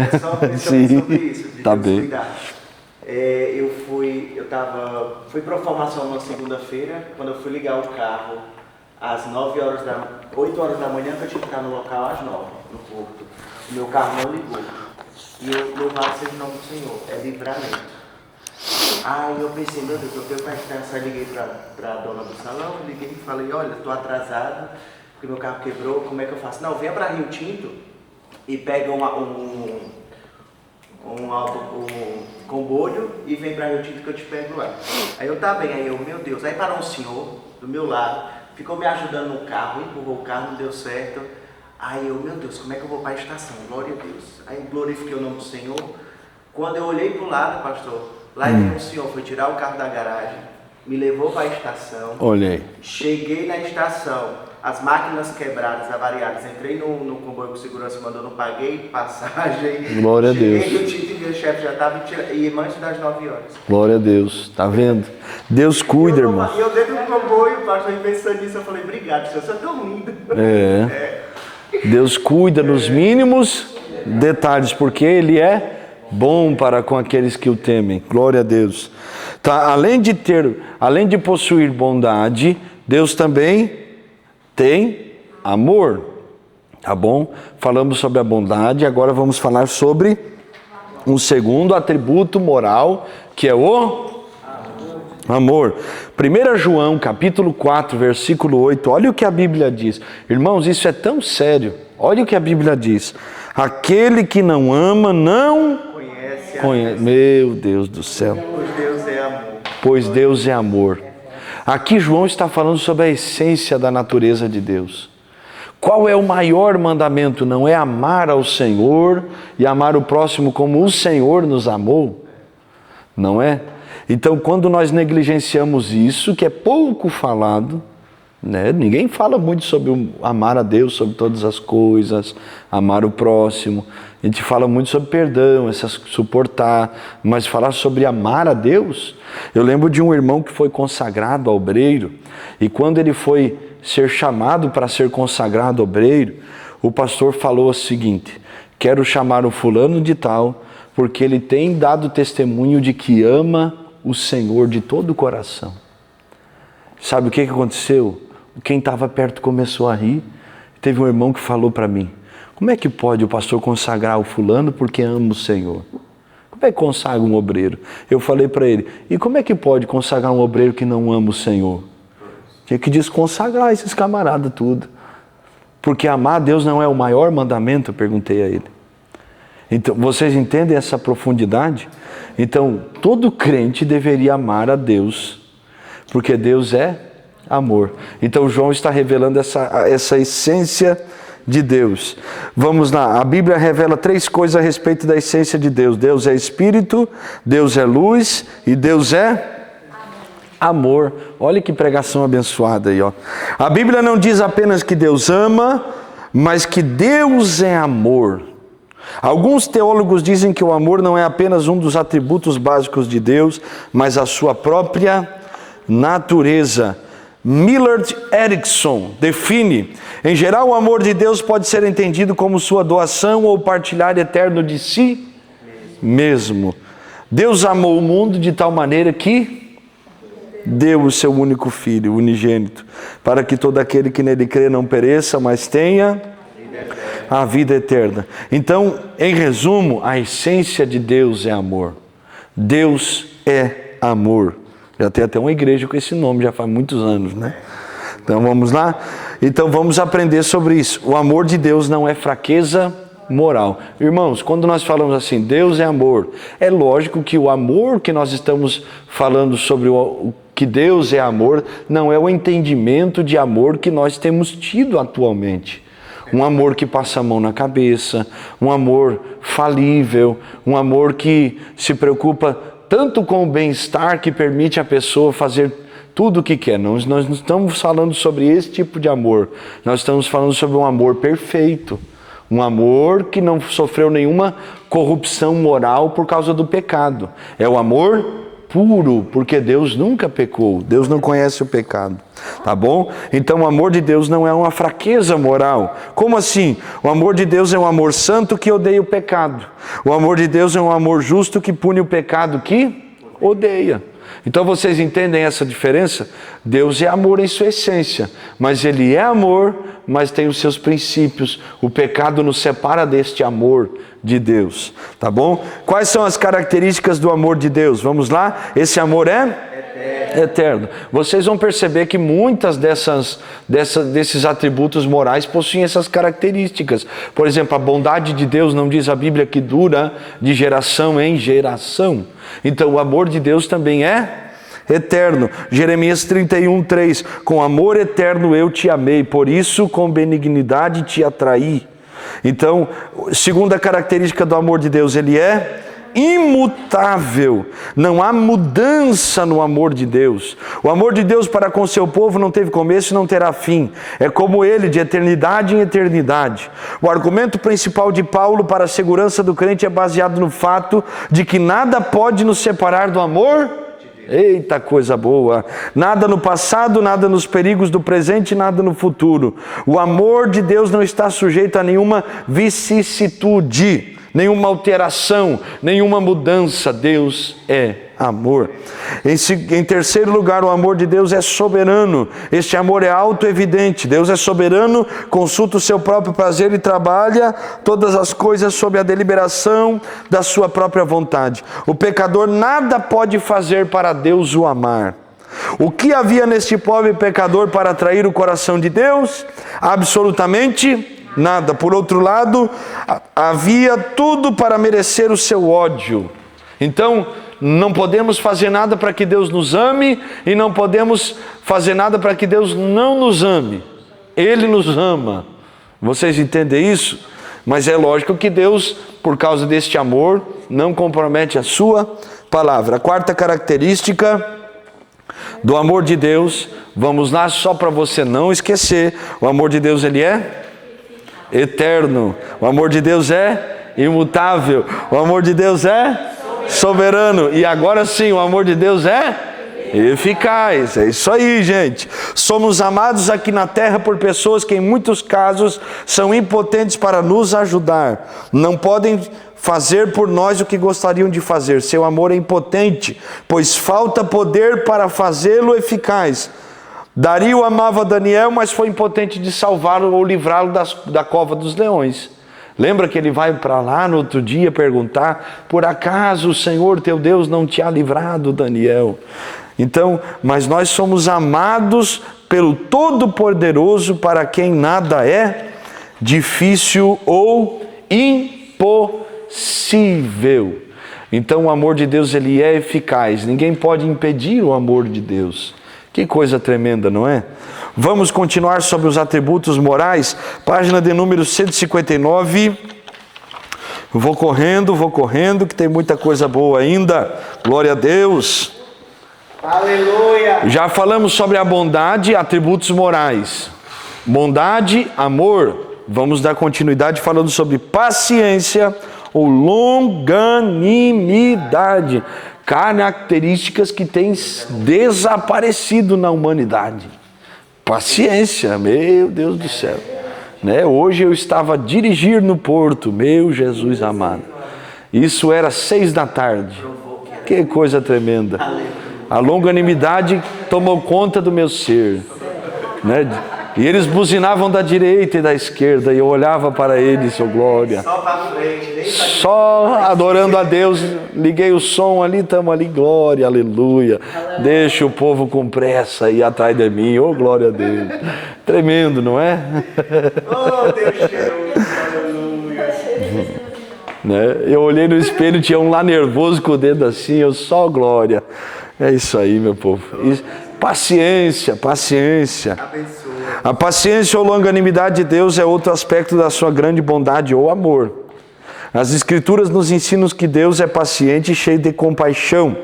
Sim, sobre isso, de tá Deus bem. cuidar. Fui para uma formação na segunda-feira, quando eu fui ligar o carro às 8 horas da manhã, que eu tinha que estar no local às 9, no porto. O meu carro não ligou. E eu, louvado seja o nome do Senhor, é livramento. Aí eu pensei, meu Deus, eu tenho que estar, liguei para a dona do salão, liguei e falei, olha, estou atrasado, porque meu carro quebrou, como é que eu faço? Não, venha para Rio Tinto e pega um comboio e vem para Rio Tinto que eu te pego lá. Aí eu, tá bem, aí eu, meu Deus, aí parou um senhor do meu lado, ficou me ajudando no carro, empurrou o carro, não deu certo. Aí eu, meu Deus, como é que eu vou para a estação? Glória a Deus. Aí glorifiquei o nome do Senhor. Quando eu olhei para o lado, pastor, lá veio um senhor, foi tirar o carro da garagem, me levou para a estação. Olhei. Cheguei na estação, as máquinas quebradas, avariadas, entrei no comboio que o segurança mandou, não paguei passagem. Glória a Deus. Cheguei, o título e meu chefe já estava e antes das 9 horas. Glória a Deus. Tá vendo? Deus cuida, irmão. E eu dentro do comboio, pastor, e pensando nisso, eu falei, obrigado, senhor, você é tão lindo. Deus cuida nos mínimos detalhes, porque Ele é bom para com aqueles que o temem. Glória a Deus. Tá, além de possuir bondade, Deus também tem amor. Tá bom? Falamos sobre a bondade, agora vamos falar sobre um segundo atributo moral, que é o amor. 1 João, capítulo 4, versículo 8, olha o que a Bíblia diz. Irmãos, isso é tão sério. Olha o que a Bíblia diz. Aquele que não ama, não conhece. Meu Deus do céu. Pois Deus é amor. Pois Deus é amor. Aqui João está falando sobre a essência da natureza de Deus. Qual é o maior mandamento? Não é amar ao Senhor e amar o próximo como o Senhor nos amou? Não é? Então, quando nós negligenciamos isso, que é pouco falado, né? Ninguém fala muito sobre amar a Deus sobre todas as coisas, amar o próximo. A gente fala muito sobre perdão, suportar, mas falar sobre amar a Deus. Eu lembro de um irmão que foi consagrado obreiro, e quando ele foi ser chamado para ser consagrado obreiro, o pastor falou o seguinte: quero chamar o fulano de tal, porque ele tem dado testemunho de que ama o Senhor de todo o coração. Sabe o que aconteceu? Quem estava perto começou a rir. Teve um irmão que falou para mim: como é que pode o pastor consagrar o fulano porque ama o Senhor? Como é que consagra um obreiro? Eu falei para ele: e como é que pode consagrar um obreiro que não ama o Senhor? Tinha que desconsagrar esses camaradas tudo. Porque amar a Deus não é o maior mandamento? Eu perguntei a ele. Então, vocês entendem essa profundidade? Então, todo crente deveria amar a Deus, porque Deus é amor. Então, João está revelando essa essência de Deus. Vamos lá, a Bíblia revela 3 coisas a respeito da essência de Deus. Deus é Espírito, Deus é luz e Deus é amor. Olha que pregação abençoada aí, ó. A Bíblia não diz apenas que Deus ama, mas que Deus é amor. Alguns teólogos dizem que o amor não é apenas um dos atributos básicos de Deus, mas a sua própria natureza. Millard Erickson define: em geral, o amor de Deus pode ser entendido como sua doação ou partilhar eterno de si mesmo. Deus amou o mundo de tal maneira que deu o seu único Filho, o unigênito, para que todo aquele que nele crê não pereça, mas tenha a vida eterna. Então, em resumo, a essência de Deus é amor. Deus é amor. Já tem até uma igreja com esse nome, já faz muitos anos, né? Então vamos lá? Então vamos aprender sobre isso. O amor de Deus não é fraqueza moral. Irmãos, quando nós falamos assim, Deus é amor, é lógico que o amor que nós estamos falando sobre o que Deus é amor, não é o entendimento de amor que nós temos tido atualmente. Um amor que passa a mão na cabeça, um amor falível, um amor que se preocupa tanto com o bem-estar que permite a pessoa fazer tudo o que quer. Nós não estamos falando sobre esse tipo de amor. Nós estamos falando sobre um amor perfeito. Um amor que não sofreu nenhuma corrupção moral por causa do pecado. É o amor puro, porque Deus nunca pecou. Deus não conhece o pecado. Tá bom? Então o amor de Deus não é uma fraqueza moral. Como assim? O amor de Deus é um amor santo que odeia o pecado. O amor de Deus é um amor justo que pune o pecado que odeia. Então vocês entendem essa diferença? Deus é amor em sua essência, mas Ele é amor, mas tem os seus princípios. O pecado nos separa deste amor de Deus, tá bom? Quais são as características do amor de Deus? Vamos lá? Esse amor é eterno. Vocês vão perceber que muitas desses atributos morais possuem essas características. Por exemplo, a bondade de Deus, não diz a Bíblia que dura de geração em geração. Então o amor de Deus também é eterno. Jeremias 31:3: com amor eterno eu te amei, por isso com benignidade te atraí. Então, segunda característica do amor de Deus, ele é imutável. Não há mudança no amor de Deus. O amor de Deus para com seu povo não teve começo e não terá fim. É como ele, de eternidade em eternidade. O argumento principal de Paulo para a segurança do crente é baseado no fato de que nada pode nos separar do amor. Eita coisa boa! Nada no passado, nada nos perigos do presente, nada no futuro. O amor de Deus não está sujeito a nenhuma vicissitude, nenhuma alteração, nenhuma mudança. Deus é amor. Em terceiro lugar, o amor de Deus é soberano. Este amor é autoevidente. Deus é soberano, consulta o seu próprio prazer e trabalha todas as coisas sob a deliberação da sua própria vontade. O pecador nada pode fazer para Deus o amar. O que havia neste pobre pecador para atrair o coração de Deus? Absolutamente nada. Por outro lado, havia tudo para merecer o seu ódio. Então, não podemos fazer nada para que Deus nos ame e não podemos fazer nada para que Deus não nos ame. Ele nos ama. Vocês entendem isso? Mas é lógico que Deus, por causa deste amor, não compromete a sua palavra. A quarta característica do amor de Deus, vamos lá só para você não esquecer, o amor de Deus ele é eterno, o amor de Deus é imutável, o amor de Deus é soberano, e agora sim, o amor de Deus é eficaz. É isso aí, gente. Somos amados aqui na terra por pessoas que em muitos casos são impotentes para nos ajudar, não podem fazer por nós o que gostariam de fazer. Seu amor é impotente, pois falta poder para fazê-lo eficaz. Dario amava Daniel, mas foi impotente de salvá-lo ou livrá-lo da cova dos leões. Lembra que ele vai para lá no outro dia perguntar: por acaso o Senhor teu Deus não te há livrado, Daniel? Então, mas nós somos amados pelo Todo-Poderoso, para quem nada é difícil ou impossível. Então o amor de Deus ele é eficaz, ninguém pode impedir o amor de Deus. Que coisa tremenda, não é? Vamos continuar sobre os atributos morais, página de número 159. Vou correndo, que tem muita coisa boa ainda. Glória a Deus. Aleluia! Já falamos sobre a bondade, atributos morais. Bondade, amor. Vamos dar continuidade falando sobre paciência ou longanimidade. Características que têm desaparecido na humanidade. Paciência, meu Deus do céu. Né? Hoje eu estava a dirigir no porto, meu Jesus amado. Isso era 6 da tarde. Que coisa tremenda. A longanimidade tomou conta do meu ser, né? E eles buzinavam da direita e da esquerda, e eu olhava para eles, oh glória, Só para frente, nem só adorando a Deus. Liguei o som ali, estamos ali, glória, aleluia. Deixa o povo com pressa ir atrás de mim, oh glória a Deus. Tremendo, não é? Oh, Deus cheiroso, aleluia. Né? Eu olhei no espelho, tinha um lá nervoso com o dedo assim, eu só glória. É isso aí, meu povo. Paciência. Abençoa. A paciência ou longanimidade de Deus é outro aspecto da sua grande bondade ou amor. As Escrituras nos ensinam que Deus é paciente e cheio de compaixão.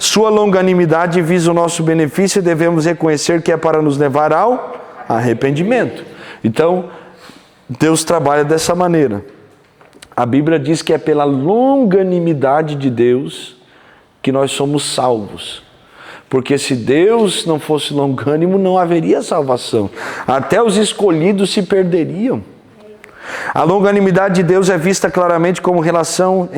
Sua longanimidade visa o nosso benefício e devemos reconhecer que é para nos levar ao arrependimento. Então, Deus trabalha dessa maneira. A Bíblia diz que é pela longanimidade de Deus que nós somos salvos. Porque se Deus não fosse longânimo, não haveria salvação. Até os escolhidos se perderiam. A longanimidade de Deus é vista claramente como em relação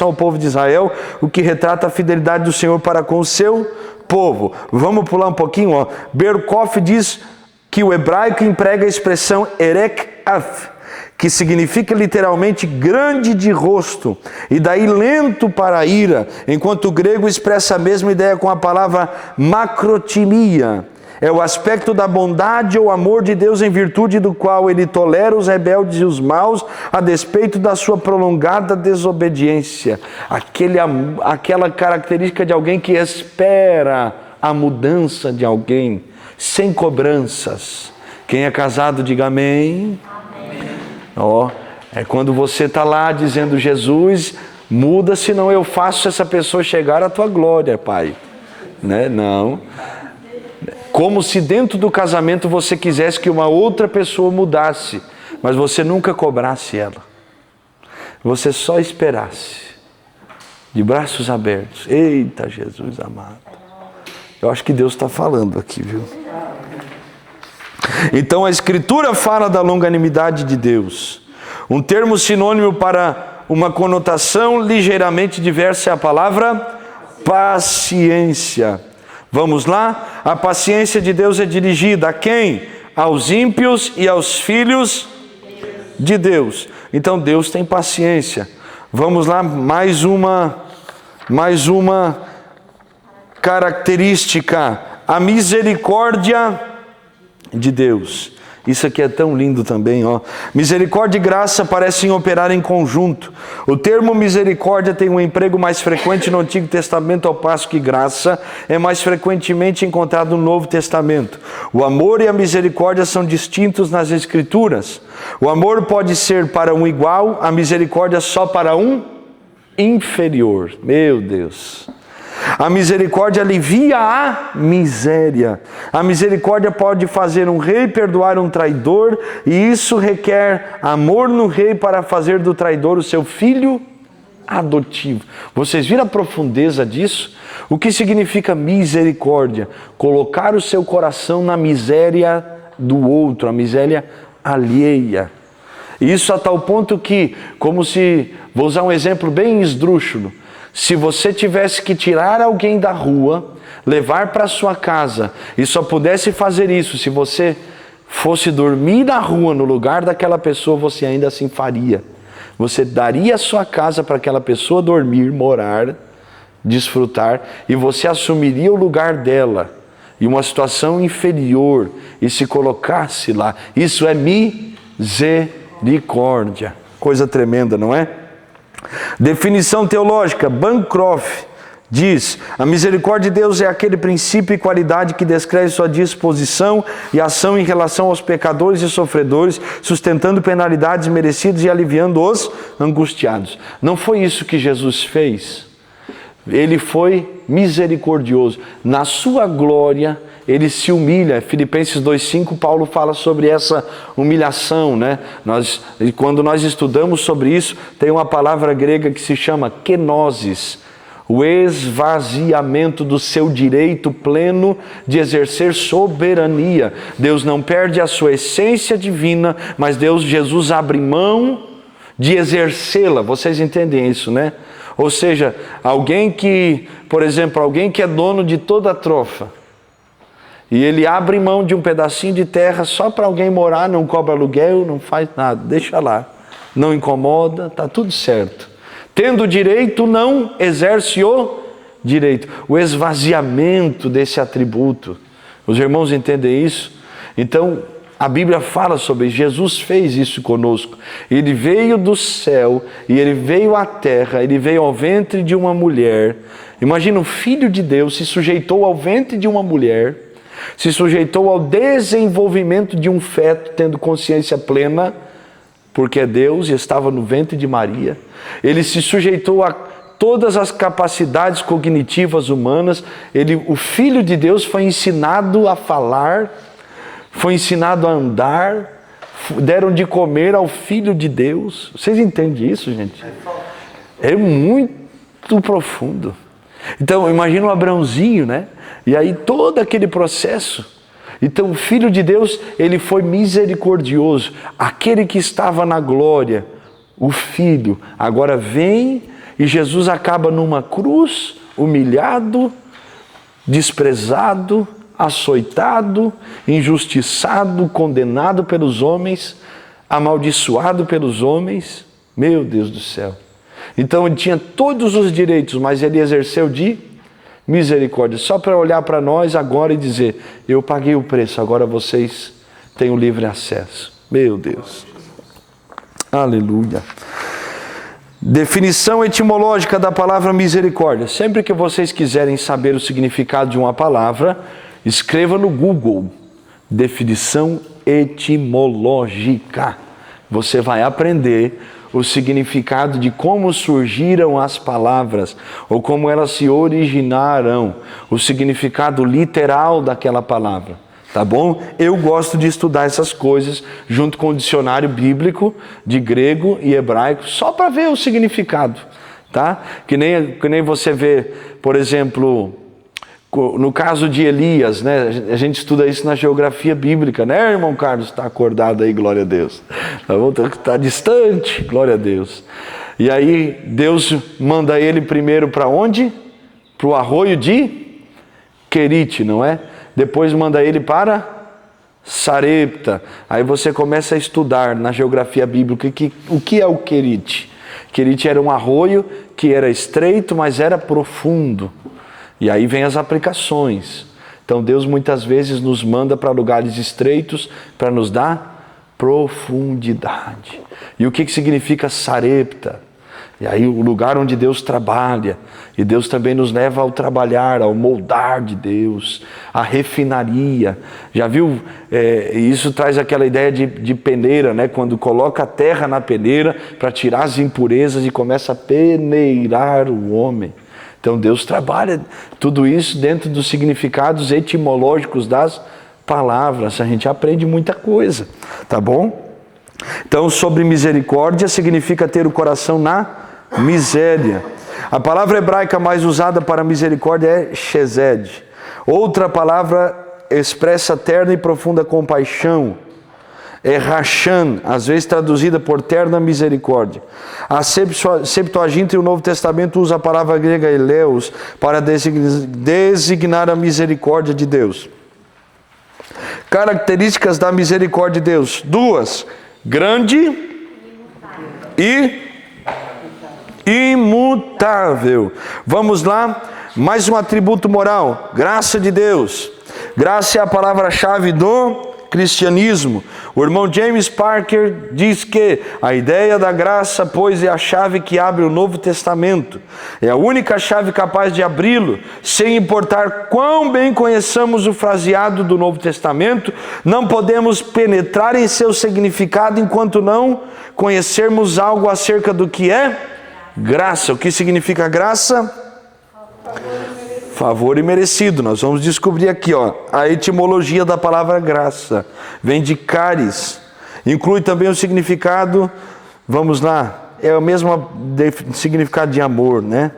ao povo de Israel, o que retrata a fidelidade do Senhor para com o seu povo. Vamos pular um pouquinho, ó. Berkhoff diz que o hebraico emprega a expressão erek af, que significa literalmente grande de rosto, e daí lento para a ira, enquanto o grego expressa a mesma ideia com a palavra macrotimia. É o aspecto da bondade ou amor de Deus em virtude do qual ele tolera os rebeldes e os maus a despeito da sua prolongada desobediência. Aquela característica de alguém que espera a mudança de alguém, sem cobranças. Quem é casado, diga amém. Ó, é quando você está lá dizendo: Jesus, muda, senão eu faço essa pessoa chegar à tua glória, Pai. Né? Não. Como se dentro do casamento você quisesse que uma outra pessoa mudasse, mas você nunca cobrasse ela. Você só esperasse, de braços abertos. Eita, Jesus amado. Eu acho que Deus está falando aqui, viu? Então a Escritura fala da longanimidade de Deus. Um termo sinônimo para uma conotação ligeiramente diversa é a palavra paciência. Vamos lá? A paciência de Deus é dirigida a quem? Aos ímpios e aos filhos de Deus. Então Deus tem paciência. Vamos lá, mais uma característica. A misericórdia de Deus. Isso aqui é tão lindo também, ó. Misericórdia e graça parecem operar em conjunto. O termo misericórdia tem um emprego mais frequente no Antigo Testamento, ao passo que graça é mais frequentemente encontrado no Novo Testamento. O amor e a misericórdia são distintos nas Escrituras. O amor pode ser para um igual, a misericórdia só para um inferior. Meu Deus! A misericórdia alivia a miséria. A misericórdia pode fazer um rei perdoar um traidor, e isso requer amor no rei para fazer do traidor o seu filho adotivo. Vocês viram a profundeza disso? O que significa misericórdia? Colocar o seu coração na miséria do outro, a miséria alheia. Isso a tal ponto que, vou usar um exemplo bem esdrúxulo, se você tivesse que tirar alguém da rua, levar para sua casa, e só pudesse fazer isso se você fosse dormir na rua no lugar daquela pessoa, você ainda assim faria. Você daria a sua casa para aquela pessoa dormir, morar, desfrutar, e você assumiria o lugar dela, em uma situação inferior, e se colocasse lá. Isso é misericórdia. Coisa tremenda, não é? Definição teológica, Bancroft diz: a misericórdia de Deus é aquele princípio e qualidade que descreve sua disposição e ação em relação aos pecadores e sofredores, sustentando penalidades merecidas e aliviando os angustiados. Não foi isso que Jesus fez? Ele foi misericordioso. Na sua glória, ele se humilha. Filipenses 2,5, Paulo fala sobre essa humilhação, né? Quando nós estudamos sobre isso, tem uma palavra grega que se chama kenosis, o esvaziamento do seu direito pleno de exercer soberania. Deus não perde a sua essência divina, mas Jesus abre mão de exercê-la. Vocês entendem isso, né? Ou seja, por exemplo, alguém que é dono de toda a trofa, e ele abre mão de um pedacinho de terra só para alguém morar, não cobra aluguel, não faz nada, deixa lá, não incomoda, está tudo certo. Tendo direito, não exerce o direito. O esvaziamento desse atributo. Os irmãos entendem isso? Então, a Bíblia fala sobre isso. Jesus fez isso conosco. Ele veio do céu e ele veio à terra, ele veio ao ventre de uma mulher. Imagina, o Filho de Deus se sujeitou ao ventre de uma mulher, se sujeitou ao desenvolvimento de um feto, tendo consciência plena, porque é Deus e estava no ventre de Maria. Ele se sujeitou a todas as capacidades cognitivas humanas. O Filho de Deus foi ensinado a falar, foi ensinado a andar, deram de comer ao Filho de Deus. Vocês entendem isso, gente? É muito profundo. Então, imagina um Abraãozinho, né? E aí todo aquele processo. Então, o Filho de Deus, ele foi misericordioso. Aquele que estava na glória, o Filho, agora vem e Jesus acaba numa cruz, humilhado, desprezado, açoitado, injustiçado, condenado pelos homens, amaldiçoado pelos homens. Meu Deus do céu. Então, ele tinha todos os direitos, mas ele exerceu de misericórdia, só para olhar para nós agora e dizer: eu paguei o preço, agora vocês têm o livre acesso. Meu Deus. Aleluia. Definição etimológica da palavra misericórdia. Sempre que vocês quiserem saber o significado de uma palavra, escreva no Google, definição etimológica. Você vai aprender o significado de como surgiram as palavras, ou como elas se originaram, o significado literal daquela palavra, tá bom? Eu gosto de estudar essas coisas junto com o dicionário bíblico de grego e hebraico, só para ver o significado, tá? Que nem você vê, por exemplo, no caso de Elias, né? A gente estuda isso na geografia bíblica, né, irmão Carlos? Está acordado aí, glória a Deus. Está distante, glória a Deus. E aí Deus manda ele primeiro para onde? Para o arroio de Querite, não é? Depois manda ele para Sarepta. Aí você começa a estudar na geografia bíblica o que é o Querite. Querite era um arroio que era estreito, mas era profundo. E aí vem as aplicações. Então Deus muitas vezes nos manda para lugares estreitos para nos dar profundidade. E o que significa sarepta? E aí o lugar onde Deus trabalha, e Deus também nos leva ao trabalhar, ao moldar de Deus, a refinaria. Já viu? Isso traz aquela ideia de peneira, né? Quando coloca a terra na peneira para tirar as impurezas e começa a peneirar o homem. Então Deus trabalha tudo isso dentro dos significados etimológicos das palavras. A gente aprende muita coisa, tá bom? Então, sobre misericórdia significa ter o coração na miséria. A palavra hebraica mais usada para misericórdia é chesed. Outra palavra expressa terna e profunda compaixão é rachan, às vezes traduzida por terna misericórdia. A Septuaginta e o Novo Testamento usa a palavra grega eleus para designar a misericórdia de Deus. Características da misericórdia de Deus: 2, grande e imutável. Vamos lá, mais um atributo moral: graça de Deus. Graça é a palavra-chave do cristianismo. O irmão James Parker diz que a ideia da graça, pois, é a chave que abre o Novo Testamento. É a única chave capaz de abri-lo, sem importar quão bem conheçamos o fraseado do Novo Testamento. Não podemos penetrar em seu significado enquanto não conhecermos algo acerca do que é graça. O que significa graça? Favor imerecido. Nós vamos descobrir aqui, a etimologia da palavra graça. Vem de caris. Inclui também o significado, vamos lá, é o mesmo significado de amor, né?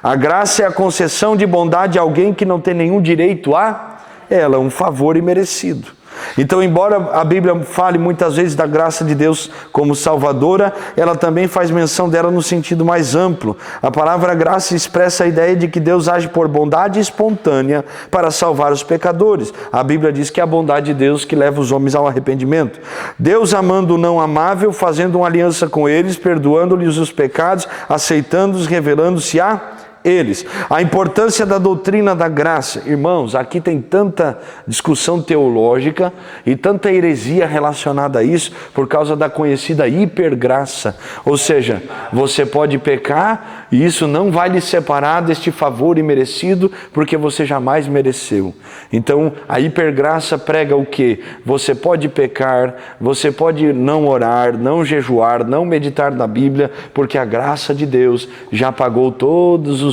A graça é a concessão de bondade a alguém que não tem nenhum direito a ela, um favor imerecido. Então, embora a Bíblia fale muitas vezes da graça de Deus como salvadora, ela também faz menção dela no sentido mais amplo. A palavra graça expressa a ideia de que Deus age por bondade espontânea para salvar os pecadores. A Bíblia diz que é a bondade de Deus que leva os homens ao arrependimento. Deus amando o não amável, fazendo uma aliança com eles, perdoando-lhes os pecados, aceitando-os, revelando-se a eles. A importância da doutrina da graça. Irmãos, aqui tem tanta discussão teológica e tanta heresia relacionada a isso por causa da conhecida hipergraça. Ou seja, você pode pecar e isso não vai lhe separar deste favor imerecido porque você jamais mereceu. Então, a hipergraça prega o quê? Você pode pecar, você pode não orar, não jejuar, não meditar na Bíblia, porque a graça de Deus já pagou todos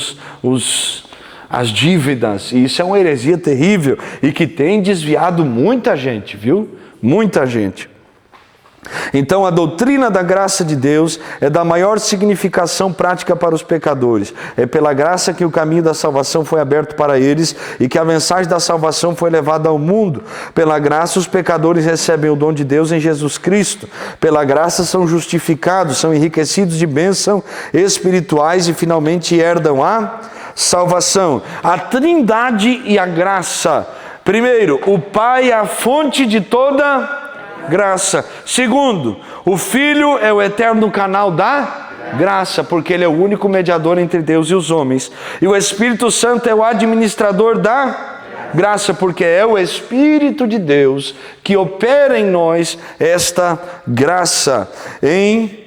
as dívidas, e isso é uma heresia terrível e que tem desviado muita gente, viu? Muita gente. Então, a doutrina da graça de Deus é da maior significação prática para os pecadores. É pela graça que o caminho da salvação foi aberto para eles e que a mensagem da salvação foi levada ao mundo. Pela graça, os pecadores recebem o dom de Deus em Jesus Cristo. Pela graça, são justificados, são enriquecidos de bênçãos espirituais e finalmente herdam a salvação. A Trindade e a graça. Primeiro, o Pai é a fonte de toda graça. Segundo, o Filho é o eterno canal da graça, porque Ele é o único mediador entre Deus e os homens. E o Espírito Santo é o administrador da graça, porque é o Espírito de Deus que opera em nós esta graça. Em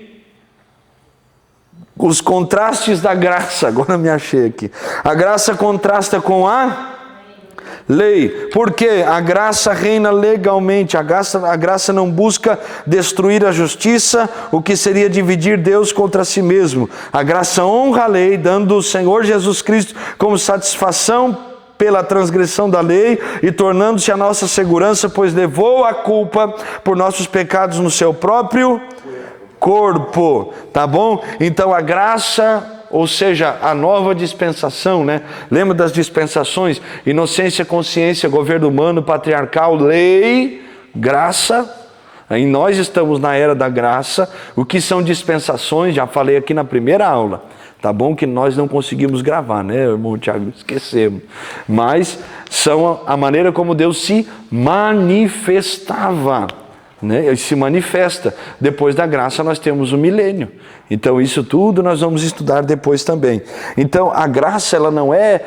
os contrastes da graça, agora me achei aqui. A graça contrasta com a lei, porque a graça reina legalmente. A graça não busca destruir a justiça, o que seria dividir Deus contra si mesmo. A graça honra a lei, dando o Senhor Jesus Cristo como satisfação pela transgressão da lei e tornando-se a nossa segurança, pois levou a culpa por nossos pecados no seu próprio corpo, tá bom? Então a graça, ou seja, a nova dispensação, né? Lembra das dispensações? Inocência, consciência, governo humano, patriarcal, lei, graça. Aí nós estamos na era da graça. O que são dispensações? Já falei aqui na primeira aula. Tá bom que nós não conseguimos gravar, né, irmão Tiago? Esquecemos. Mas são a maneira como Deus se manifestava. Né? Ele se manifesta. Depois da graça nós temos o milênio. Então isso tudo nós vamos estudar depois também. Então a graça, ela não é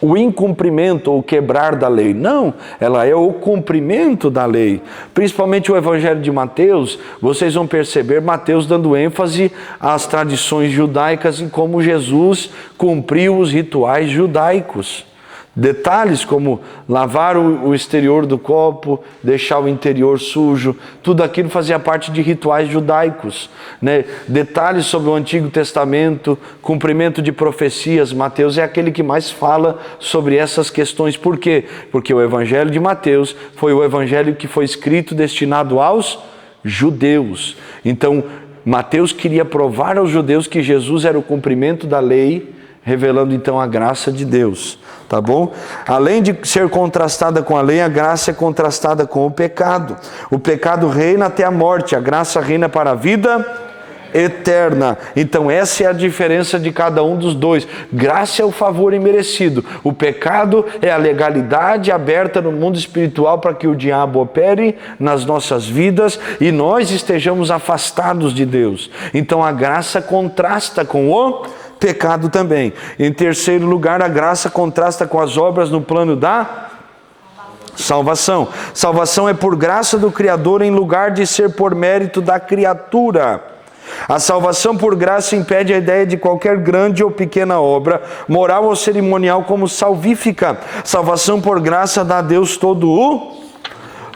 o incumprimento ou quebrar da lei. Não, ela é o cumprimento da lei. Principalmente o Evangelho de Mateus, vocês vão perceber Mateus dando ênfase às tradições judaicas e como Jesus cumpriu os rituais judaicos. Detalhes como lavar o exterior do copo, deixar o interior sujo, tudo aquilo fazia parte de rituais judaicos, né? Detalhes sobre o Antigo Testamento, cumprimento de profecias. Mateus é aquele que mais fala sobre essas questões. Por quê? Porque o Evangelho de Mateus foi o Evangelho que foi escrito destinado aos judeus. Então, Mateus queria provar aos judeus que Jesus era o cumprimento da lei, revelando então a graça de Deus, tá bom? Além de ser contrastada com a lei, a graça é contrastada com o pecado. O pecado reina até a morte, a graça reina para a vida eterna. Então essa é a diferença de cada um dos dois. Graça é o favor imerecido. O pecado é a legalidade aberta no mundo espiritual para que o diabo opere nas nossas vidas e nós estejamos afastados de Deus. Então a graça contrasta com o pecado também. Em terceiro lugar, a graça contrasta com as obras no plano da salvação. Salvação é por graça do Criador em lugar de ser por mérito da criatura. A salvação por graça impede a ideia de qualquer grande ou pequena obra, moral ou cerimonial como salvífica. Salvação por graça dá a Deus todo o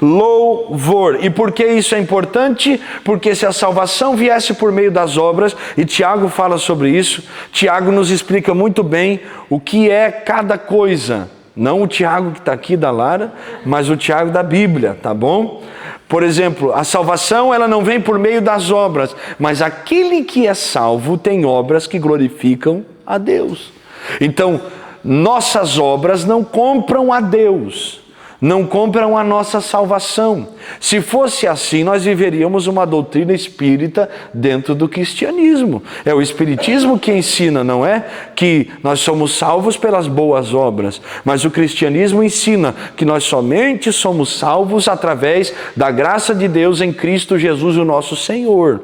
louvor. E por que isso é importante? Porque se a salvação viesse por meio das obras, e Tiago fala sobre isso, Tiago nos explica muito bem o que é cada coisa. Não o Tiago que está aqui da Lara, mas o Tiago da Bíblia, tá bom? Por exemplo, a salvação ela não vem por meio das obras, mas aquele que é salvo tem obras que glorificam a Deus. Então, nossas obras não compram a Deus, não compram a nossa salvação. Se fosse assim, nós viveríamos uma doutrina espírita dentro do cristianismo. É o espiritismo que ensina, não é? Que nós somos salvos pelas boas obras. Mas o cristianismo ensina que nós somente somos salvos através da graça de Deus em Cristo Jesus, o nosso Senhor.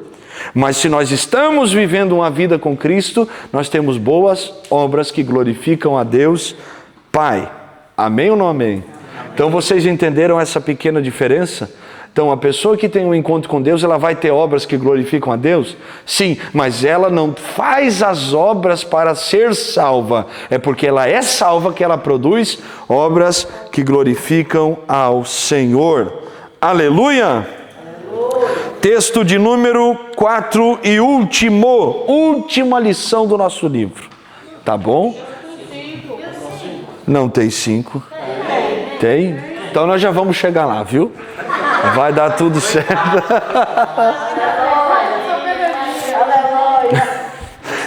Mas se nós estamos vivendo uma vida com Cristo, nós temos boas obras que glorificam a Deus Pai. Amém ou não amém? Então vocês entenderam essa pequena diferença? Então a pessoa que tem um encontro com Deus, ela vai ter obras que glorificam a Deus? Sim, mas ela não faz as obras para ser salva. É porque ela é salva que ela produz obras que glorificam ao Senhor. Aleluia! Texto de número 4 e última lição do nosso livro. Tá bom? Não tem 5. Tem? Então nós já vamos chegar lá, viu? Vai dar tudo certo.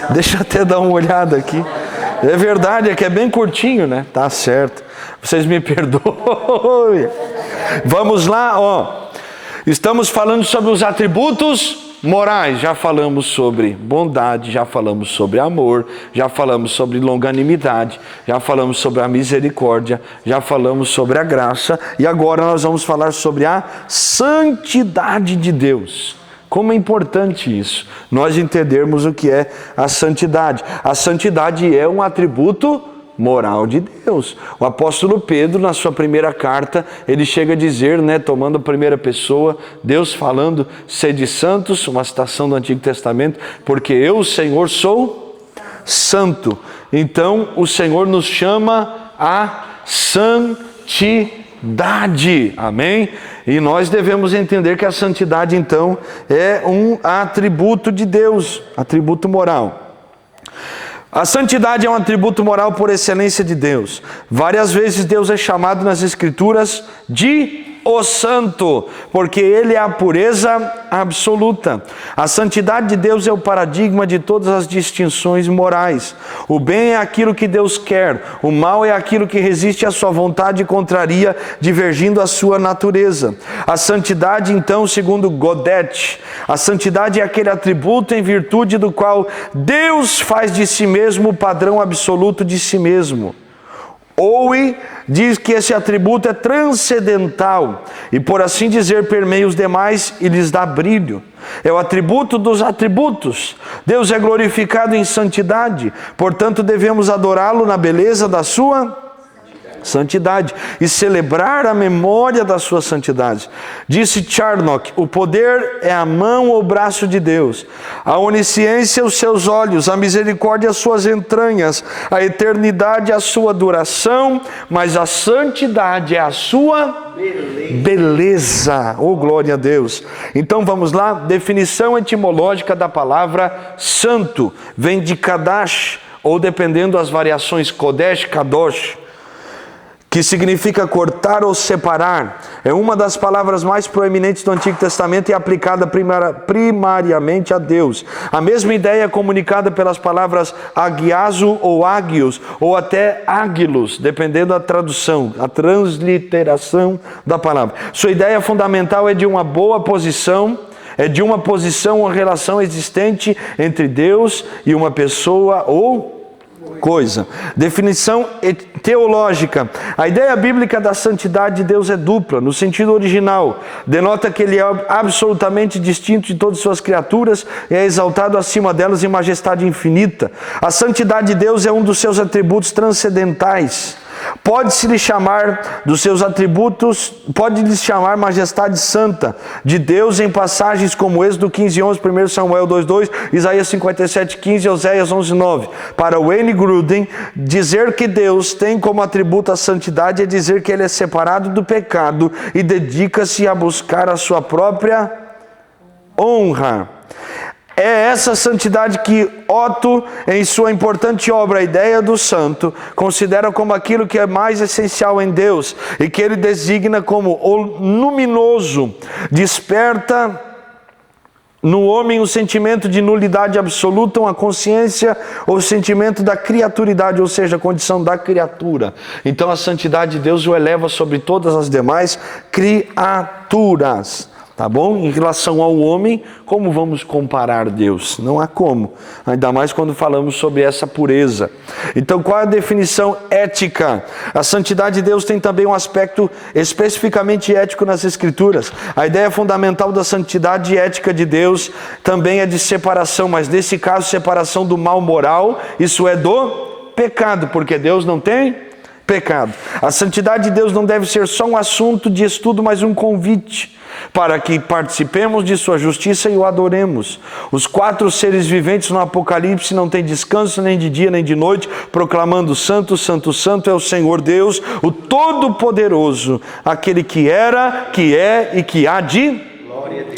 Deixa eu até dar uma olhada aqui. É verdade, é que é bem curtinho, né? Tá certo. Vocês me perdoem. Vamos lá, ó. Estamos falando sobre os atributos morais. Já falamos sobre bondade, já falamos sobre amor, já falamos sobre longanimidade, já falamos sobre a misericórdia, já falamos sobre a graça e agora nós vamos falar sobre a santidade de Deus. Como é importante isso, nós entendermos o que é a santidade. A santidade é um atributo moral de Deus. O apóstolo Pedro, na sua primeira carta, ele chega a dizer, né, tomando a primeira pessoa, Deus falando, sede santos, uma citação do Antigo Testamento, porque eu, o Senhor, sou santo. Então, o Senhor nos chama a santidade. Amém? E nós devemos entender que a santidade, então, é um atributo de Deus, atributo moral. A santidade é um atributo moral por excelência de Deus. Várias vezes Deus é chamado nas Escrituras de o Santo, porque Ele é a pureza absoluta. A santidade de Deus é o paradigma de todas as distinções morais. O bem é aquilo que Deus quer, o mal é aquilo que resiste à sua vontade e contraria, divergindo a sua natureza. A santidade, então, segundo Godet, a santidade é aquele atributo em virtude do qual Deus faz de si mesmo o padrão absoluto de si mesmo. Owen diz que esse atributo é transcendental e, por assim dizer, permeia os demais e lhes dá brilho. É o atributo dos atributos. Deus é glorificado em santidade, portanto devemos adorá-lo na beleza da sua santidade e celebrar a memória da sua santidade. Disse Charnock: o poder é a mão ou braço de Deus, a onisciência os seus olhos, a misericórdia as suas entranhas, a eternidade a sua duração, mas a santidade é a sua beleza. Oh, glória a Deus. Então vamos lá, definição etimológica da palavra santo, vem de Kadash, ou dependendo das variações Kodesh, Kadosh, que significa cortar ou separar. É uma das palavras mais proeminentes do Antigo Testamento e aplicada primariamente a Deus. A mesma ideia é comunicada pelas palavras agiazo ou agios, ou até agilos, dependendo da tradução, a transliteração da palavra. Sua ideia fundamental é de uma boa posição, de uma posição ou relação existente entre Deus e uma pessoa ou coisa. Definição teológica. A ideia bíblica da santidade de Deus é dupla. No sentido original, denota que Ele é absolutamente distinto de todas as suas criaturas e é exaltado acima delas em majestade infinita. A santidade de Deus é um dos seus atributos transcendentais. Pode-se lhe chamar dos seus atributos, pode-lhe chamar majestade santa de Deus em passagens como Êxodo 15:11, 1 Samuel 2:2, Isaías 57:15 e Oséias 11:9. Para Wayne Grudem, dizer que Deus tem como atributo a santidade é dizer que Ele é separado do pecado e dedica-se a buscar a sua própria honra. É essa santidade que Otto, em sua importante obra A Ideia do Santo, considera como aquilo que é mais essencial em Deus e que ele designa como o luminoso, desperta no homem o sentimento de nulidade absoluta, uma consciência ou sentimento da criaturidade, ou seja, a condição da criatura. Então a santidade de Deus o eleva sobre todas as demais criaturas. Tá bom? Em relação ao homem, como vamos comparar Deus? Não há como. Ainda mais quando falamos sobre essa pureza. Então, qual é a definição ética? A santidade de Deus tem também um aspecto especificamente ético nas Escrituras. A ideia fundamental da santidade ética de Deus também é de separação, mas nesse caso, separação do mal moral, isso é do pecado, porque Deus não tem pecado. A santidade de Deus não deve ser só um assunto de estudo, mas um convite para que participemos de sua justiça e o adoremos. Os 4 seres viventes no Apocalipse não têm descanso nem de dia nem de noite, proclamando: Santo, Santo, Santo é o Senhor Deus, o Todo-Poderoso, aquele que era, que é e que há de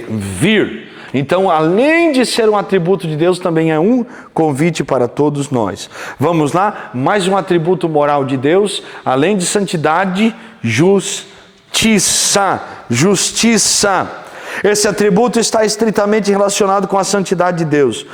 vir. Então, além de ser um atributo de Deus, também é um convite para todos nós. Vamos lá, mais um atributo moral de Deus, além de santidade, justiça. Justiça. Esse atributo está estritamente relacionado com a santidade de Deus.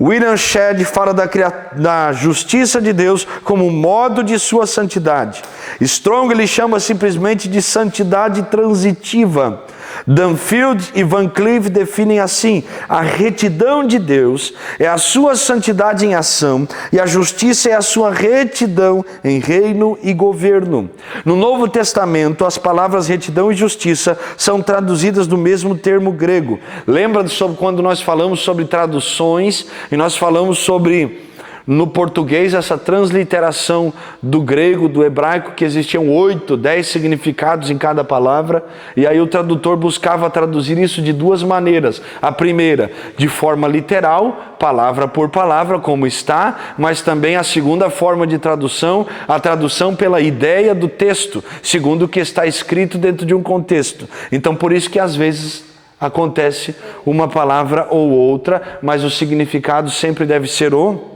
William Shedd fala da justiça de Deus como modo de sua santidade. Strong ele chama simplesmente de santidade transitiva. Dunfield e Van Cleave definem assim: a retidão de Deus é a sua santidade em ação e a justiça é a sua retidão em reino e governo. No Novo Testamento, as palavras retidão e justiça são traduzidas do mesmo termo grego. Lembra sobre quando nós falamos sobre traduções e nós falamos sobre, no português, essa transliteração do grego, do hebraico, que existiam 8, 10 significados em cada palavra, e aí o tradutor buscava traduzir isso de 2 maneiras. A primeira, de forma literal, palavra por palavra, como está, mas também a segunda forma de tradução, a tradução pela ideia do texto, segundo o que está escrito dentro de um contexto. Então, por isso que às vezes acontece uma palavra ou outra, mas o significado sempre deve ser o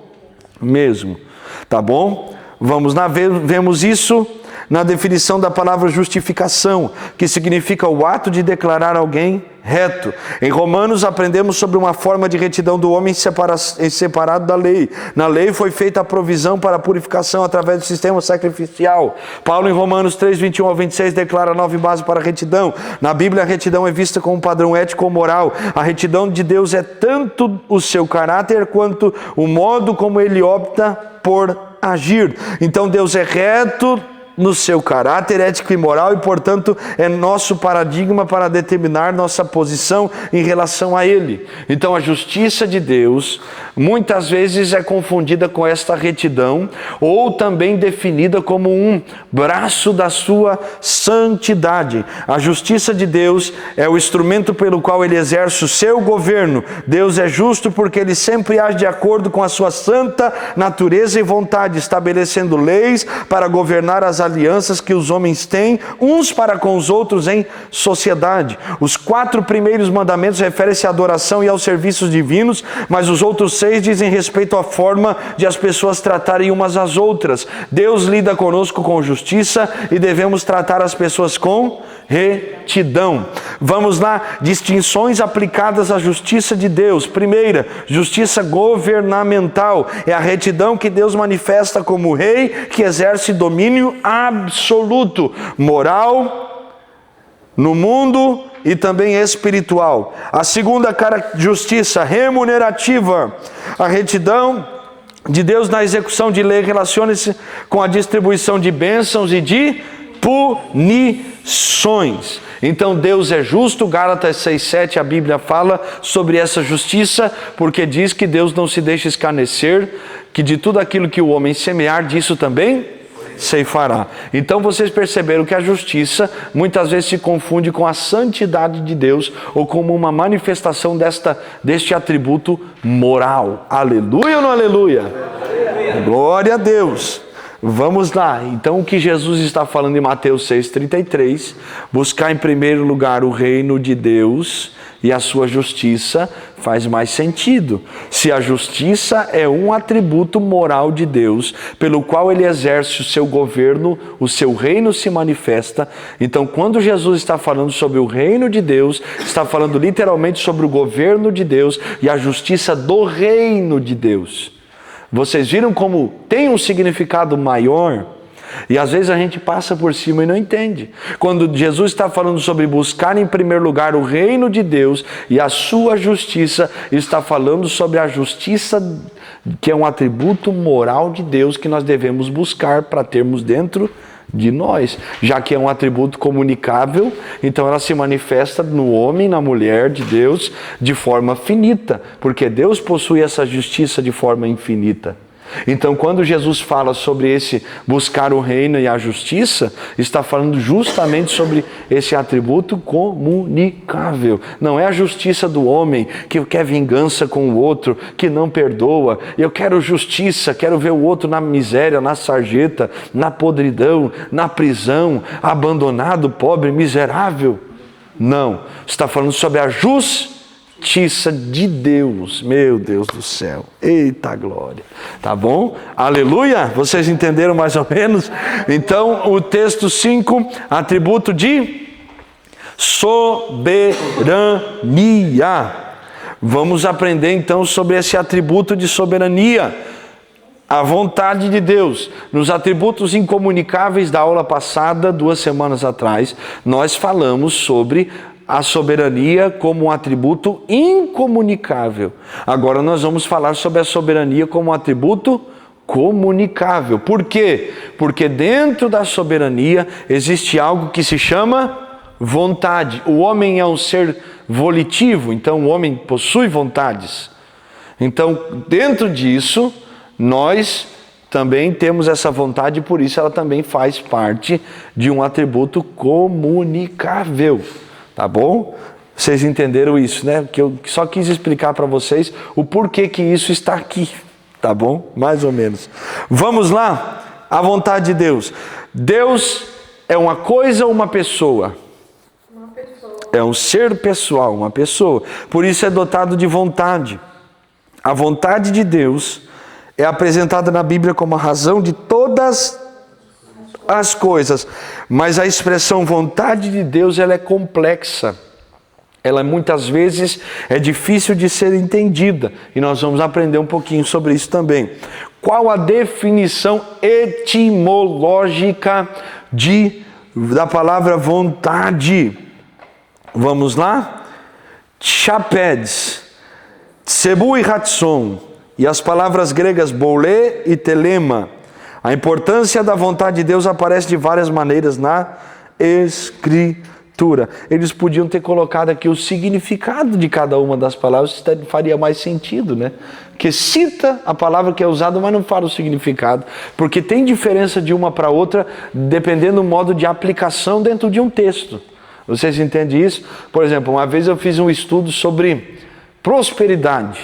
mesmo, tá bom? Vamos lá, vemos isso na definição da palavra justificação, que significa o ato de declarar alguém reto. Em Romanos aprendemos sobre uma forma de retidão do homem separado da lei. Na lei foi feita a provisão para a purificação através do sistema sacrificial. Paulo em Romanos 3, 21 ao 26 declara 9 bases para a retidão. Na Bíblia a retidão é vista como um padrão ético ou moral. A retidão de Deus é tanto o seu caráter quanto o modo como ele opta por agir. Então Deus é reto no seu caráter ético e moral e, portanto, é nosso paradigma para determinar nossa posição em relação a Ele. Então, a justiça de Deus muitas vezes é confundida com esta retidão ou também definida como um braço da sua santidade. A justiça de Deus é o instrumento pelo qual Ele exerce o seu governo. Deus é justo porque Ele sempre age de acordo com a sua santa natureza e vontade, estabelecendo leis para governar as alianças que os homens têm uns para com os outros em sociedade. Os 4 primeiros mandamentos referem-se à adoração e aos serviços divinos, mas os outros 6 dizem respeito à forma de as pessoas tratarem umas às outras. Deus lida conosco com justiça e devemos tratar as pessoas com retidão. Vamos lá, distinções aplicadas à justiça de Deus. Primeira, justiça governamental. É a retidão que Deus manifesta como rei que exerce domínio absoluto, moral, no mundo e também espiritual. A segunda justiça remunerativa. A retidão de Deus na execução de lei relaciona-se com a distribuição de bênçãos e de punições. Então Deus é justo. Gálatas 6:7, a Bíblia fala sobre essa justiça, porque diz que Deus não se deixa escarnecer, que de tudo aquilo que o homem semear, disso também ceifará. Então vocês perceberam que a justiça muitas vezes se confunde com a santidade de Deus ou como uma manifestação deste atributo moral. Aleluia ou não aleluia? Aleluia. Glória a Deus. Vamos lá, então o que Jesus está falando em Mateus 6,33, buscar em primeiro lugar o reino de Deus e a sua justiça, faz mais sentido. Se a justiça é um atributo moral de Deus, pelo qual Ele exerce o seu governo, o seu reino se manifesta, então quando Jesus está falando sobre o reino de Deus, está falando literalmente sobre o governo de Deus e a justiça do reino de Deus. Vocês viram como tem um significado maior? E às vezes a gente passa por cima e não entende. Quando Jesus está falando sobre buscar em primeiro lugar o reino de Deus e a sua justiça, está falando sobre a justiça que é um atributo moral de Deus que nós devemos buscar para termos dentro de nós, já que é um atributo comunicável, então ela se manifesta no homem, na mulher de Deus, de forma finita, porque Deus possui essa justiça de forma infinita. Então, quando Jesus fala sobre esse buscar o reino e a justiça, está falando justamente sobre esse atributo comunicável. Não é a justiça do homem que quer vingança com o outro, que não perdoa. Eu quero justiça, quero ver o outro na miséria, na sarjeta, na podridão, na prisão, abandonado, pobre, miserável. Não, está falando sobre a justiça de Deus. Meu Deus do céu, eita glória, tá bom? Aleluia, vocês entenderam mais ou menos? Então o texto 5, atributo de soberania. Vamos aprender então sobre esse atributo de soberania, a vontade de Deus. Nos atributos incomunicáveis da aula passada, 2 semanas atrás, nós falamos sobre a soberania como um atributo incomunicável. Agora nós vamos falar sobre a soberania como um atributo comunicável. Por quê? Porque dentro da soberania existe algo que se chama vontade. O homem é um ser volitivo, então o homem possui vontades. Então, dentro disso, nós também temos essa vontade, por isso ela também faz parte de um atributo comunicável. Tá bom? Vocês entenderam isso, né? Que eu só quis explicar para vocês o porquê que isso está aqui. Tá bom? Mais ou menos. Vamos lá? A vontade de Deus. Deus é uma coisa ou uma pessoa? Uma pessoa. É um ser pessoal, uma pessoa. Por isso é dotado de vontade. A vontade de Deus é apresentada na Bíblia como a razão de todas as coisas, mas a expressão vontade de Deus, ela é complexa, ela muitas vezes é difícil de ser entendida, e nós vamos aprender um pouquinho sobre isso também. Qual a definição etimológica da palavra vontade? Vamos lá? Chapeds, tsebu e ratson, e as palavras gregas bolé e telema, A importância da vontade de Deus aparece de várias maneiras na Escritura. Eles podiam ter colocado aqui o significado de cada uma das palavras, faria mais sentido, né? Que cita a palavra que é usada, mas não fala o significado. Porque tem diferença de uma para outra, dependendo do modo de aplicação dentro de um texto. Vocês entendem isso? Por exemplo, uma vez eu fiz um estudo sobre prosperidade,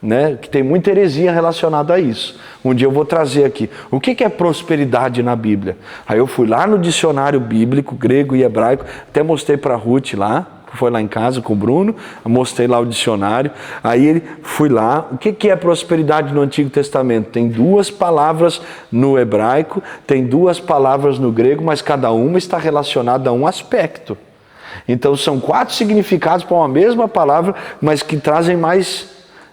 né? Que tem muita heresia relacionada a isso. Um dia eu vou trazer aqui. O que é prosperidade na Bíblia? Aí eu fui lá no dicionário bíblico, grego e hebraico, até mostrei para a Ruth lá, foi lá em casa com o Bruno, mostrei lá o dicionário, aí fui lá. O que é prosperidade no Antigo Testamento? Tem 2 palavras no hebraico, tem 2 palavras no grego, mas cada uma está relacionada a um aspecto. Então são 4 significados para uma mesma palavra, mas que trazem mais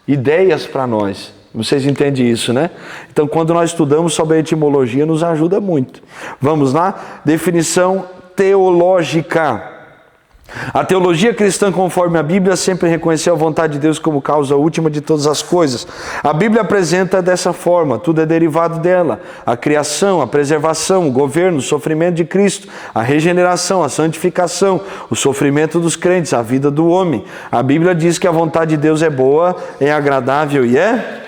ideias para nós. Vocês entendem isso, né? Então quando nós estudamos sobre a etimologia, nos ajuda muito. Vamos lá? Definição teológica. A teologia cristã, conforme a Bíblia, sempre reconheceu a vontade de Deus como causa última de todas as coisas. A Bíblia apresenta dessa forma, tudo é derivado dela. A criação, a preservação, o governo, o sofrimento de Cristo, a regeneração, a santificação, o sofrimento dos crentes, a vida do homem. A Bíblia diz que a vontade de Deus é boa, é agradável e é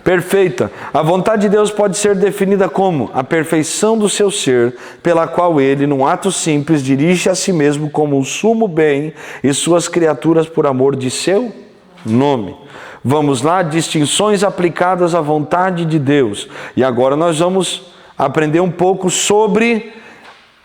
perfeita. A vontade de Deus pode ser definida como a perfeição do seu ser, pela qual ele, num ato simples, dirige a si mesmo como um sumo bem e suas criaturas por amor de seu nome. Vamos lá, distinções aplicadas à vontade de Deus. E agora nós vamos aprender um pouco sobre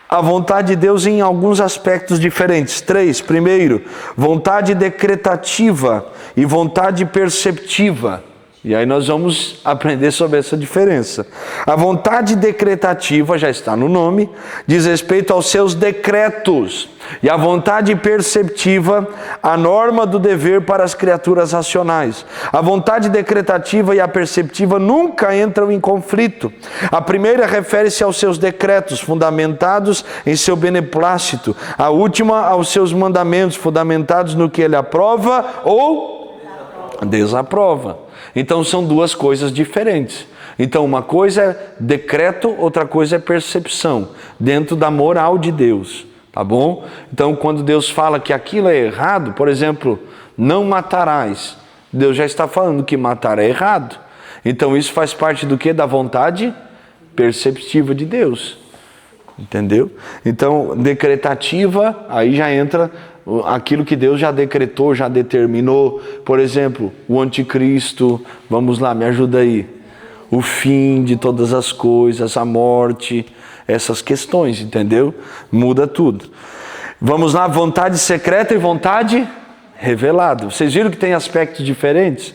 a vontade de Deus em alguns aspectos diferentes. 3. Primeiro, vontade decretativa e vontade perceptiva. E aí nós vamos aprender sobre essa diferença. A vontade decretativa, já está no nome, diz respeito aos seus decretos. E a vontade perceptiva, a norma do dever para as criaturas racionais. A vontade decretativa e a perceptiva nunca entram em conflito. A primeira refere-se aos seus decretos, fundamentados em seu beneplácito. A última, aos seus mandamentos, fundamentados no que ele aprova ou desaprova. Então são 2 coisas diferentes. Então uma coisa é decreto, outra coisa é percepção, dentro da moral de Deus, tá bom? Então quando Deus fala que aquilo é errado, por exemplo, não matarás, Deus já está falando que matar é errado. Então isso faz parte do que? Da vontade perceptiva de Deus, entendeu? Então decretativa, aí já entra aquilo que Deus já decretou, já determinou. Por exemplo, o anticristo, vamos lá, me ajuda aí. O fim de todas as coisas, a morte, essas questões, entendeu? Muda tudo. Vamos lá, vontade secreta e vontade revelada. Vocês viram que tem aspectos diferentes?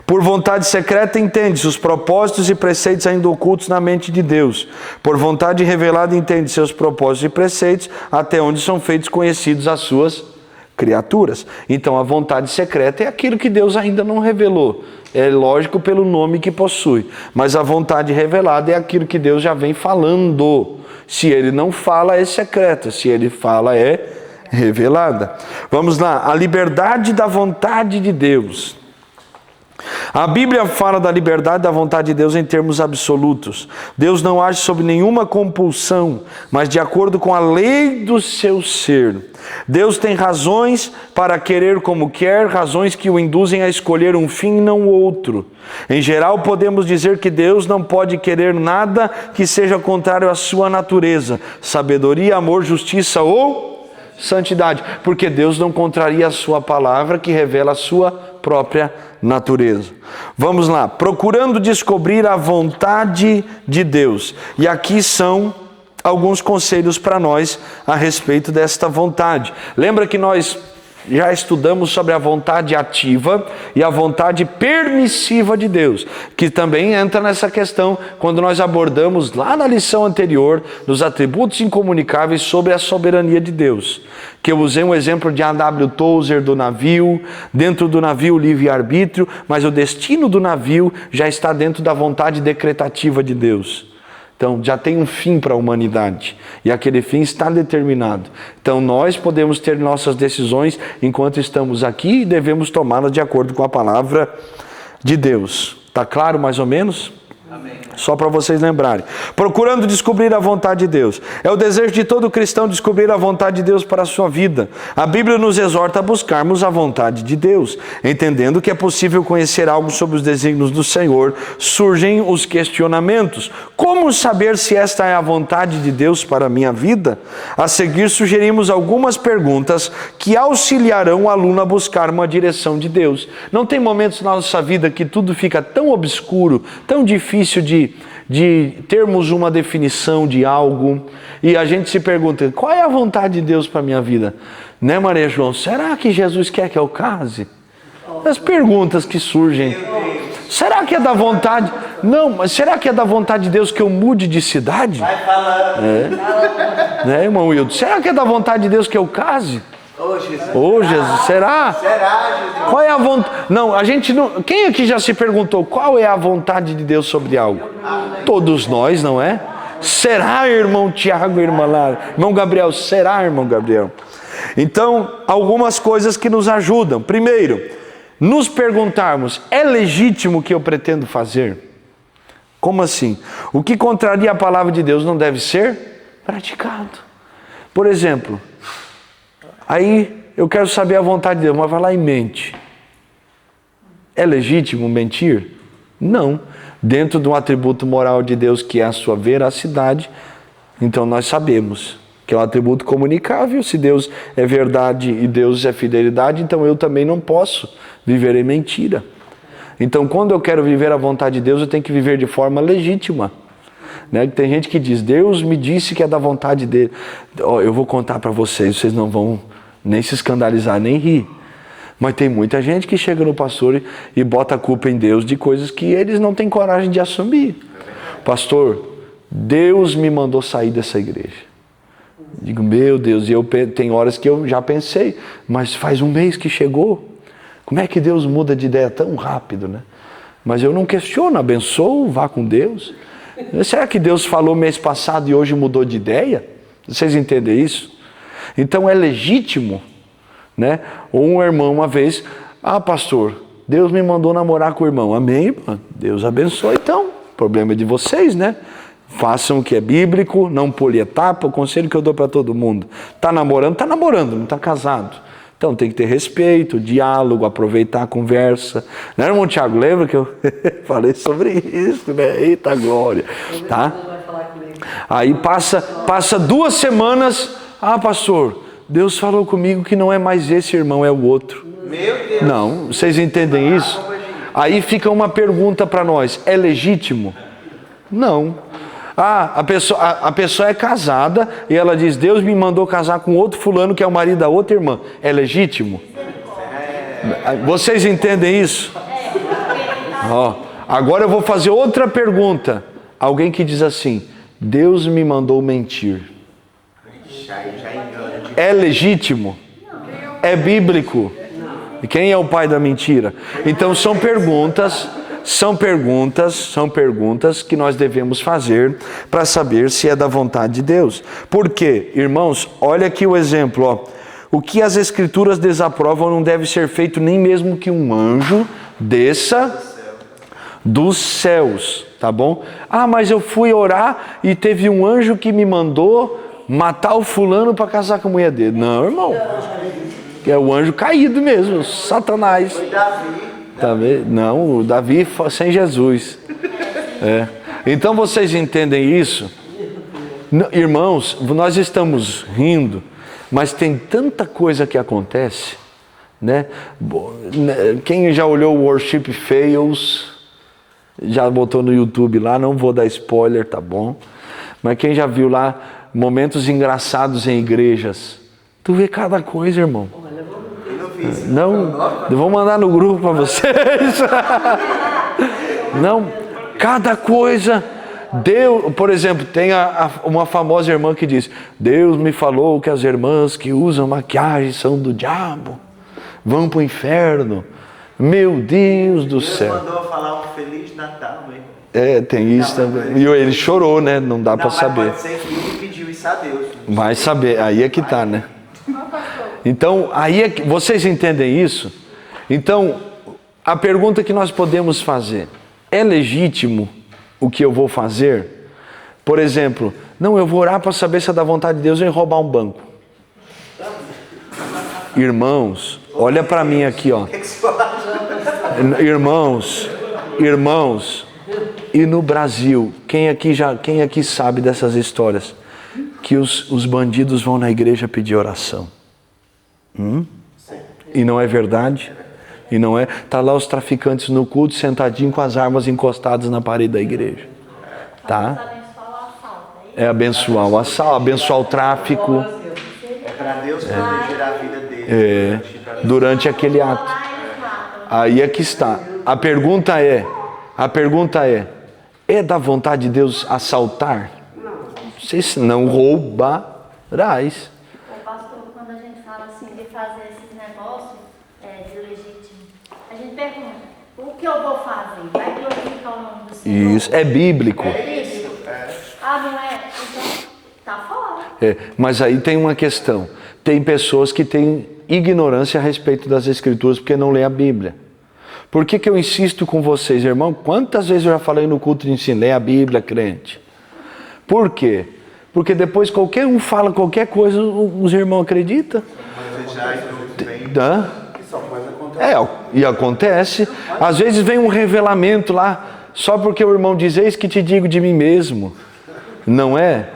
Por vontade secreta entende-se os propósitos e preceitos ainda ocultos na mente de Deus. Por vontade revelada entende-se seus propósitos e preceitos até onde são feitos conhecidos as suas criaturas. Então a vontade secreta é aquilo que Deus ainda não revelou. É lógico pelo nome que possui. Mas a vontade revelada é aquilo que Deus já vem falando. Se ele não fala é secreta, se ele fala é revelada. Vamos lá, a liberdade da vontade de Deus. A Bíblia fala da liberdade da vontade de Deus em termos absolutos. Deus não age sob nenhuma compulsão, mas de acordo com a lei do seu ser. Deus tem razões para querer como quer, razões que o induzem a escolher um fim e não outro. Em geral, podemos dizer que Deus não pode querer nada que seja contrário à sua natureza, sabedoria, amor, justiça ou santidade, porque Deus não contraria a sua palavra que revela a sua própria natureza. Vamos lá, procurando descobrir a vontade de Deus. E aqui são alguns conselhos para nós a respeito desta vontade. Lembra que nós já estudamos sobre a vontade ativa e a vontade permissiva de Deus, que também entra nessa questão quando nós abordamos lá na lição anterior dos atributos incomunicáveis sobre a soberania de Deus, que eu usei um exemplo de A.W. Tozer do navio, dentro do navio livre-arbítrio, mas o destino do navio já está dentro da vontade decretativa de Deus. Então, já tem um fim para a humanidade, e aquele fim está determinado. Então, nós podemos ter nossas decisões enquanto estamos aqui e devemos tomá-las de acordo com a palavra de Deus. Está claro mais ou menos? Amém. Só para vocês lembrarem. Procurando descobrir a vontade de Deus. É o desejo de todo cristão descobrir a vontade de Deus para a sua vida. A Bíblia nos exorta a buscarmos a vontade de Deus. Entendendo que é possível conhecer algo sobre os desígnios do Senhor, surgem os questionamentos. Como saber se esta é a vontade de Deus para a minha vida? A seguir, sugerimos algumas perguntas que auxiliarão o aluno a buscar uma direção de Deus. Não tem momentos na nossa vida que tudo fica tão obscuro, tão difícil de termos uma definição de algo, e a gente se pergunta, qual é a vontade de Deus para a minha vida? Né, Maria João? Será que Jesus quer que eu case? As perguntas que surgem. Será que é da vontade? Não, mas será que é da vontade de Deus que eu mude de cidade? Vai falando. Né, irmão Wilton? Será que é da vontade de Deus que eu case? Ô, Jesus, será? Será, Jesus? Qual é a vontade? Não, a gente não. Quem aqui já se perguntou qual é a vontade de Deus sobre algo? Todos nós, não é? Será, irmão Tiago, irmã Lara? Irmão Gabriel, será, irmão Gabriel? Então, algumas coisas que nos ajudam. Primeiro, nos perguntarmos: é legítimo o que eu pretendo fazer? Como assim? O que contraria a palavra de Deus não deve ser praticado. Por exemplo, aí eu quero saber a vontade de Deus, mas vai lá e mente. É legítimo mentir? Não. Dentro de um atributo moral de Deus que é a sua veracidade, então nós sabemos que é um atributo comunicável. Se Deus é verdade e Deus é fidelidade, então eu também não posso viver em mentira. Então, quando eu quero viver a vontade de Deus, eu tenho que viver de forma legítima. Né? Tem gente que diz, Deus me disse que é da vontade dele. Eu vou contar para vocês, vocês não vão nem se escandalizar, nem rir. Mas tem muita gente que chega no pastor e bota a culpa em Deus de coisas que eles não têm coragem de assumir. Pastor, Deus me mandou sair dessa igreja. Digo, meu Deus, e tem horas que eu já pensei, mas faz um mês que chegou. Como é que Deus muda de ideia tão rápido, né? Mas eu não questiono, abençoo, vá com Deus. Será que Deus falou mês passado e hoje mudou de ideia? Vocês entendem isso? Então é legítimo, né? Ou um irmão uma vez, pastor, Deus me mandou namorar com o irmão. Amém, irmão? Deus abençoe então. O problema é de vocês, né? Façam o que é bíblico, não pule etapa, o conselho que eu dou para todo mundo. Está namorando, não está casado. Então tem que ter respeito, diálogo, aproveitar a conversa. Não é, irmão Tiago? Lembra que eu falei sobre isso, né? Eita glória. Tá? Aí passa 2 semanas, pastor, Deus falou comigo que não é mais esse irmão, é o outro. Meu Deus. Não, vocês entendem isso? Aí fica uma pergunta para nós, é legítimo? Não. A pessoa é casada e ela diz, Deus me mandou casar com outro fulano que é o marido da outra irmã. É legítimo? Vocês entendem isso? Agora eu vou fazer outra pergunta. Alguém que diz assim, Deus me mandou mentir. É legítimo? É bíblico? E quem é o pai da mentira? Então são perguntas que nós devemos fazer para saber se é da vontade de Deus. Por quê? Irmãos, olha aqui o exemplo. O que as Escrituras desaprovam não deve ser feito nem mesmo que um anjo desça dos céus, tá bom? Mas eu fui orar e teve um anjo que me mandou matar o fulano para casar com a mulher dele. Não, irmão. É o anjo caído mesmo, Satanás. Foi Davi. Não, o Davi sem Jesus. Então vocês entendem isso? Irmãos, nós estamos rindo, mas tem tanta coisa que acontece, né? Quem já olhou o Worship Fails, já botou no YouTube lá, não vou dar spoiler, tá bom? Mas quem já viu lá momentos engraçados em igrejas, tu vê cada coisa, irmão. Não, eu vou mandar no grupo para vocês. Não, cada coisa. Deus, por exemplo, tem uma famosa irmã que diz, Deus me falou que as irmãs que usam maquiagem são do diabo, vão para o inferno. Meu Deus do céu. Deus mandou falar um Feliz Natal, hein? Tem isso também. E ele chorou, né? Não dá para saber. Pode ser que ele pediu isso a Deus. Vai saber, aí é que tá, né? Então, aí é que vocês entendem isso? Então, a pergunta que nós podemos fazer, é legítimo o que eu vou fazer? Por exemplo, não, eu vou orar para saber se é da vontade de Deus em roubar um banco. Irmãos, olha para mim aqui, ó. Irmãos, e no Brasil, quem aqui sabe dessas histórias? Que os bandidos vão na igreja pedir oração. E não é verdade? E não é? Tá lá os traficantes no culto, sentadinho com as armas encostadas na parede da igreja. Tá? É abençoar o assalto, abençoar o tráfico. É para Deus proteger a vida dele. Durante aquele ato. Aí é que está. A pergunta é, é da vontade de Deus assaltar? Se não roubarás. O pastor, quando a gente fala assim de fazer esses negócios de legítimo, a gente pergunta, o que eu vou fazer? Vai glorificar o nome do Senhor? Isso, é bíblico. Não é? Então, tá fora. Mas aí tem uma questão. Tem pessoas que têm ignorância a respeito das Escrituras porque não lê a Bíblia. Por que eu insisto com vocês, irmão? Quantas vezes eu já falei no culto de ensino, lê a Bíblia, crente? Por quê? Porque depois qualquer um fala qualquer coisa, os irmãos acreditam. E acontece. Às vezes vem um revelamento lá, só porque o irmão diz, eis que te digo de mim mesmo. Não é?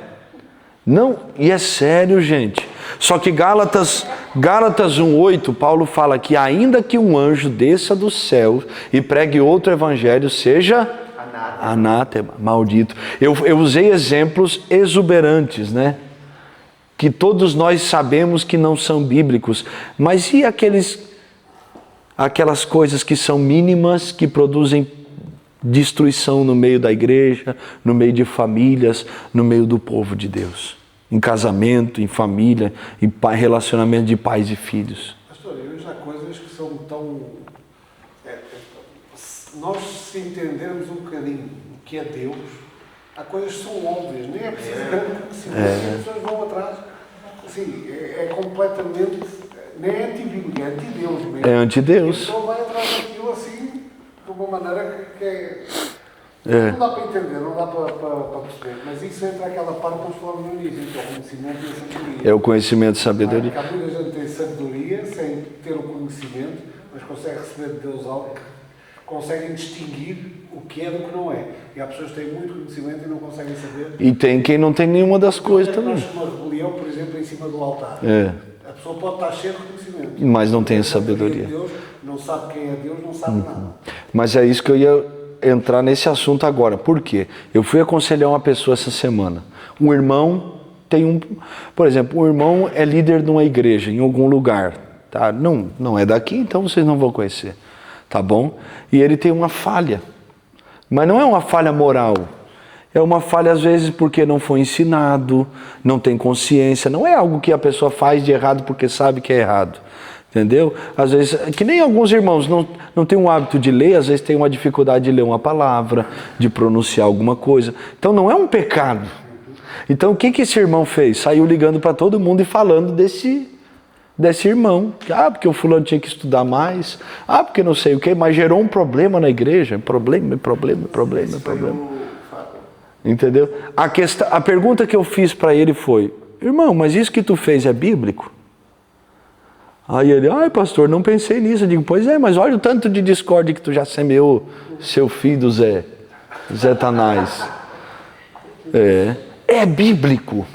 Não, e é sério, gente. Só que Gálatas 1:8, Paulo fala que ainda que um anjo desça do céu e pregue outro evangelho, seja anátema, maldito. Eu usei exemplos exuberantes, né? Que todos nós sabemos que não são bíblicos. Mas e aquelas coisas que são mínimas, que produzem destruição no meio da igreja, no meio de famílias, no meio do povo de Deus? Em casamento, em família, em relacionamento de pais e filhos. Pastor, eu já coisas que são tão... nós se entendermos um bocadinho o que é Deus, há coisas que são óbvias, nem é preciso grande conhecimento, as pessoas vão atrás. Assim, é completamente... nem é anti-bíblia, é anti-Deus mesmo. É anti-Deus. E a pessoa vai atrás daquilo assim, de uma maneira que é... Não dá para entender, não dá para perceber, mas isso entra aquela parte que nós falamos no início, que é o conhecimento e a sabedoria. É o conhecimento e sabedoria. Há muita gente tem sabedoria sem ter o conhecimento, mas consegue receber de Deus algo que conseguem distinguir o que é do que não é. E há pessoas que têm muito conhecimento e não conseguem saber. E tem quem não tem nenhuma das coisas também. Nós uma rebelião, por exemplo, em cima do altar. A pessoa pode estar cheia de conhecimento, mas não tem a sabedoria. Deus, não sabe quem é Deus, não sabe nada. Mas é isso que eu ia entrar nesse assunto agora. Por quê? Eu fui aconselhar uma pessoa essa semana. Um irmão tem por exemplo, um irmão é líder de uma igreja em algum lugar, tá? Não é daqui, então vocês não vão conhecer, tá bom? E ele tem uma falha, mas não é uma falha moral. É uma falha às vezes porque não foi ensinado, não tem consciência, não é algo que a pessoa faz de errado porque sabe que é errado. Entendeu? Às vezes, que nem alguns irmãos não têm o hábito de ler, às vezes tem uma dificuldade de ler uma palavra, de pronunciar alguma coisa. Então não é um pecado. Então o que esse irmão fez? Saiu ligando para todo mundo e falando desse irmão. Porque o fulano tinha que estudar mais. Porque não sei o quê, mas gerou um problema na igreja. Problema. Entendeu? A pergunta que eu fiz para ele foi, irmão, mas isso que tu fez é bíblico? Aí ele, pastor, não pensei nisso. Eu digo, pois é, mas olha o tanto de discórdia que tu já semeou, seu filho do Zé Tanás. É bíblico.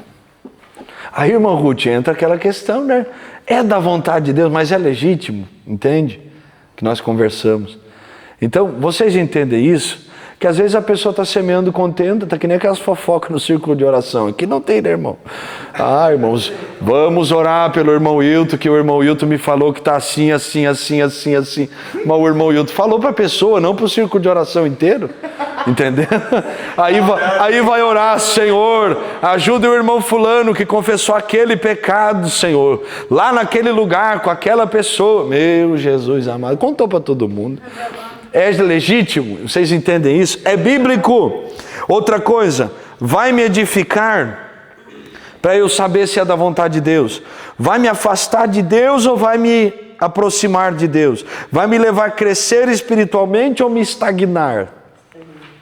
Aí, irmã Ruth, entra aquela questão, né? É da vontade de Deus, mas é legítimo, entende? Que nós conversamos. Então, vocês entendem isso? Que às vezes a pessoa está semeando contenda, está que nem aquelas fofocas no círculo de oração. Aqui não tem, né, irmão? Irmãos, vamos orar pelo irmão Wilton, que o irmão Wilton me falou que está assim. Mas o irmão Wilton falou para a pessoa, não para o círculo de oração inteiro. Entendeu? Aí vai orar, Senhor, ajuda o irmão fulano que confessou aquele pecado, Senhor, lá naquele lugar, com aquela pessoa. Meu Jesus amado, contou para todo mundo. É legítimo, vocês entendem isso? É bíblico. Outra coisa, vai me edificar para eu saber se é da vontade de Deus. Vai me afastar de Deus ou vai me aproximar de Deus? Vai me levar a crescer espiritualmente ou me estagnar?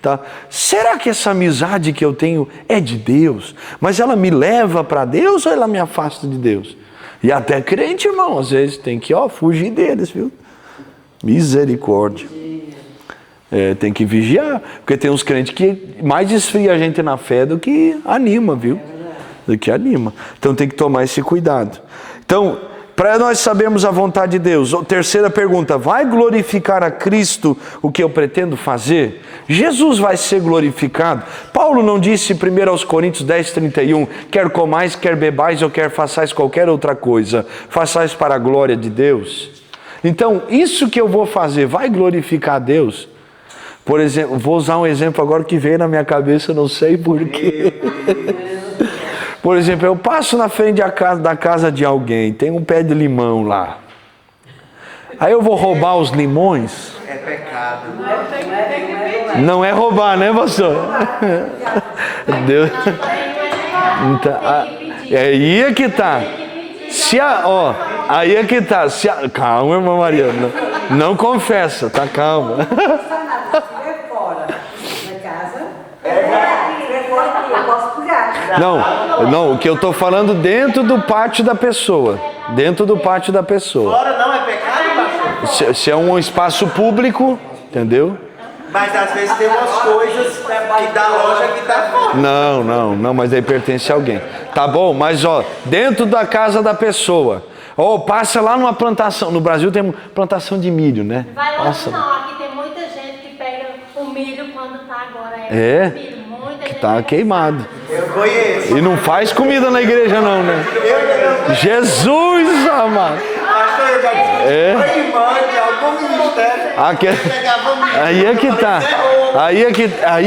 Tá? Será que essa amizade que eu tenho é de Deus? Mas ela me leva para Deus ou ela me afasta de Deus? E até crente, irmão, às vezes tem que fugir deles, viu? Misericórdia. Tem que vigiar, porque tem uns crentes que mais esfria a gente na fé do que anima, viu? Do que anima. Então tem que tomar esse cuidado. Então, para nós sabermos a vontade de Deus, terceira pergunta, vai glorificar a Cristo o que eu pretendo fazer? Jesus vai ser glorificado. Paulo não disse 1 aos Coríntios 10:31, quer comais, quer bebais ou quer façais qualquer outra coisa, façais para a glória de Deus. Então, isso que eu vou fazer vai glorificar a Deus? Por exemplo, vou usar um exemplo agora que veio na minha cabeça, não sei porquê. Por exemplo, eu passo na frente da casa de alguém, tem um pé de limão lá. Aí eu vou roubar os limões? É pecado. Não é roubar, né, pastor? Deus. Então, aí é que tá. Aí é que tá. Calma, irmã Mariana. Não confessa, tá? Calma. Não, o que eu estou falando dentro do pátio da pessoa. Dentro do pátio da pessoa. Fora não é pecado, pastor? Se é um espaço público, entendeu? Mas às vezes tem umas coisas que da loja que tá fora. Não, mas aí pertence a alguém. Tá bom, mas dentro da casa da pessoa. Passa lá numa plantação. No Brasil tem plantação de milho, né? Vai longe não, aqui tem muita gente que pega o milho quando tá agora. Milho. Que tá queimado. Eu conheço. E não faz comida na igreja não, né? Jesus amado. Pastor, eu já disse, irmã de algum ministério. Aí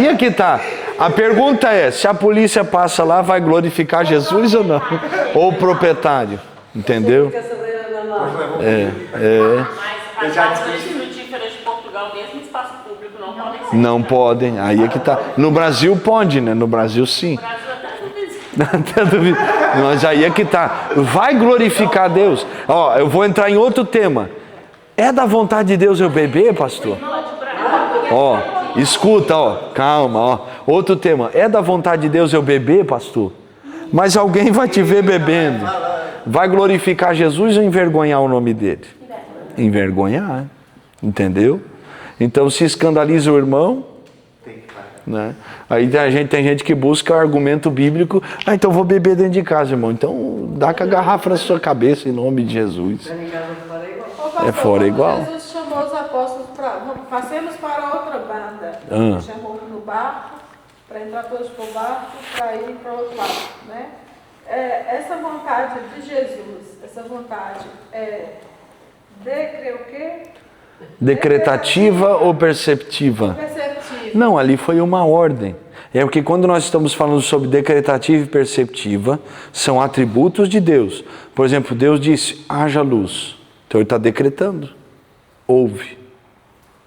é que tá. A pergunta é, se a polícia passa lá, vai glorificar Jesus ou não? Ou o proprietário? Entendeu? Mas as casas frutíferas de Portugal, mesmo espaço público, não podem ser. Não podem, aí é que tá. No Brasil pode, né? No Brasil sim. No Brasil Até duvido. Mas aí é que tá. Vai glorificar Deus. Eu vou entrar em outro tema. É da vontade de Deus eu beber, pastor? Escuta, calma, Outro tema. É da vontade de Deus eu beber, pastor? Mas alguém vai te ver bebendo. Vai glorificar Jesus ou envergonhar o nome dele? Envergonhar, entendeu? Então se escandaliza o irmão, né? Aí tem gente que busca argumento bíblico. Então vou beber dentro de casa, irmão. Então dá com a garrafa na sua cabeça em nome de Jesus. É fora igual. Jesus chamou os apóstolos passemos para outra banda. Chamou no barco, para entrar todos para o barco, para ir para o outro lado, né? Essa vontade de Jesus, essa vontade o quê? Decretativa ou perceptiva? Perceptiva. Não, ali foi uma ordem. É porque quando nós estamos falando sobre decretativa e perceptiva, são atributos de Deus. Por exemplo, Deus disse, haja luz. Então ele está decretando. Ouve.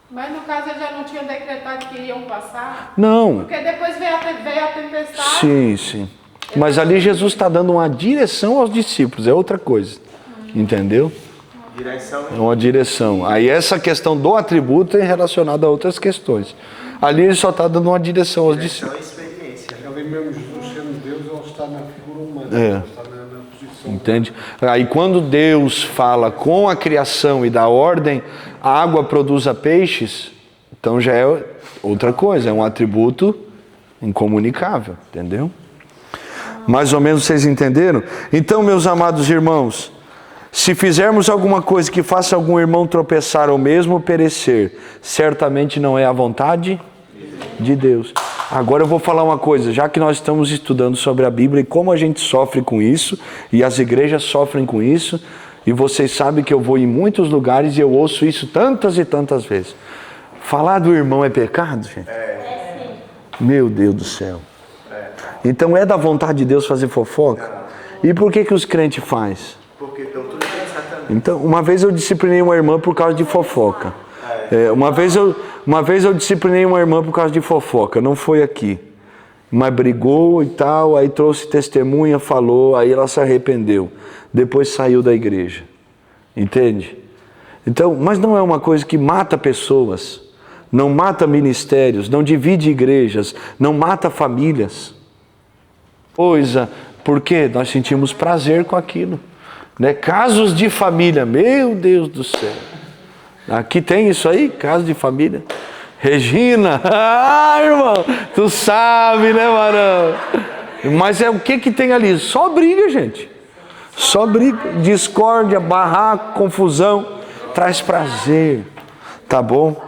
Mas no caso ele já não tinha decretado que iriam passar? Não. Porque depois veio a tempestade. Sim. Mas ali Jesus está dando uma direção aos discípulos, é outra coisa. Entendeu? É uma direção. Aí essa questão do atributo é relacionada a outras questões. Ali ele só está dando uma direção aos discípulos. Ali mesmo Jesus sendo Deus, ele está na figura humana. Ele está na posição. Entende? Aí quando Deus fala com a criação e dá ordem, a água produza peixes, então já é outra coisa, é um atributo incomunicável, entendeu? Mais ou menos vocês entenderam? Então, meus amados irmãos, se fizermos alguma coisa que faça algum irmão tropeçar ou mesmo perecer, certamente não é a vontade de Deus. Agora eu vou falar uma coisa, já que nós estamos estudando sobre a Bíblia e como a gente sofre com isso, e as igrejas sofrem com isso, e vocês sabem que eu vou em muitos lugares e eu ouço isso tantas e tantas vezes. Falar do irmão é pecado, gente? Meu Deus do céu. Então é da vontade de Deus fazer fofoca? E por que os crentes fazem? Porque estão tudo exatamente. Então, uma vez eu disciplinei uma irmã por causa de fofoca. Uma vez eu disciplinei uma irmã por causa de fofoca, não foi aqui. Mas brigou e tal, aí trouxe testemunha, falou, aí ela se arrependeu. Depois saiu da igreja. Entende? Então, mas não é uma coisa que mata pessoas. não mata ministérios, não divide igrejas, não mata famílias. Porque nós sentimos prazer com aquilo. Né? Casos de família, meu Deus do céu. Aqui tem isso aí, caso de família. Regina, irmão, tu sabe, né, Marão? Mas o que tem ali? Só briga, gente. Só briga, discórdia, barraco, confusão. Traz prazer, tá bom?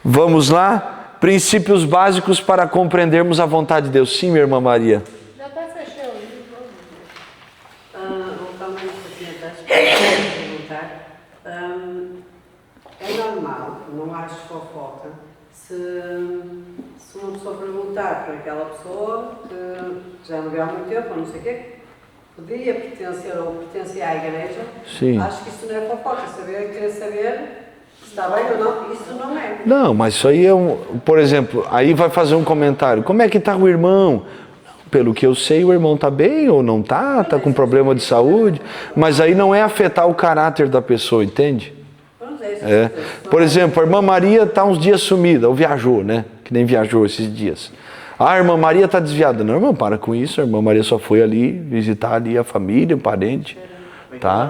Vamos lá? Princípios básicos para compreendermos a vontade de Deus. Sim, minha irmã Maria. Já até fechei o livro. Voltando a isso que eu é normal, não acho fofoca, se uma pessoa perguntar para aquela pessoa que já não vê há muito tempo, ou não sei o quê, podia pertencer ou pertencia à igreja. Sim. Acho que isso não é fofoca, querer saber se está bem ou não, isso não é. Não, mas isso aí é por exemplo, aí vai fazer um comentário. Como é que está o irmão? Pelo que eu sei, o irmão está bem ou não está? Está com problema de saúde? Mas aí não é afetar o caráter da pessoa, entende? Por exemplo, a irmã Maria está uns dias sumida, ou viajou, né? Que nem viajou esses dias. A irmã Maria está desviada. Não, irmão, para com isso. A irmã Maria só foi ali visitar ali a família, o parente. Tá?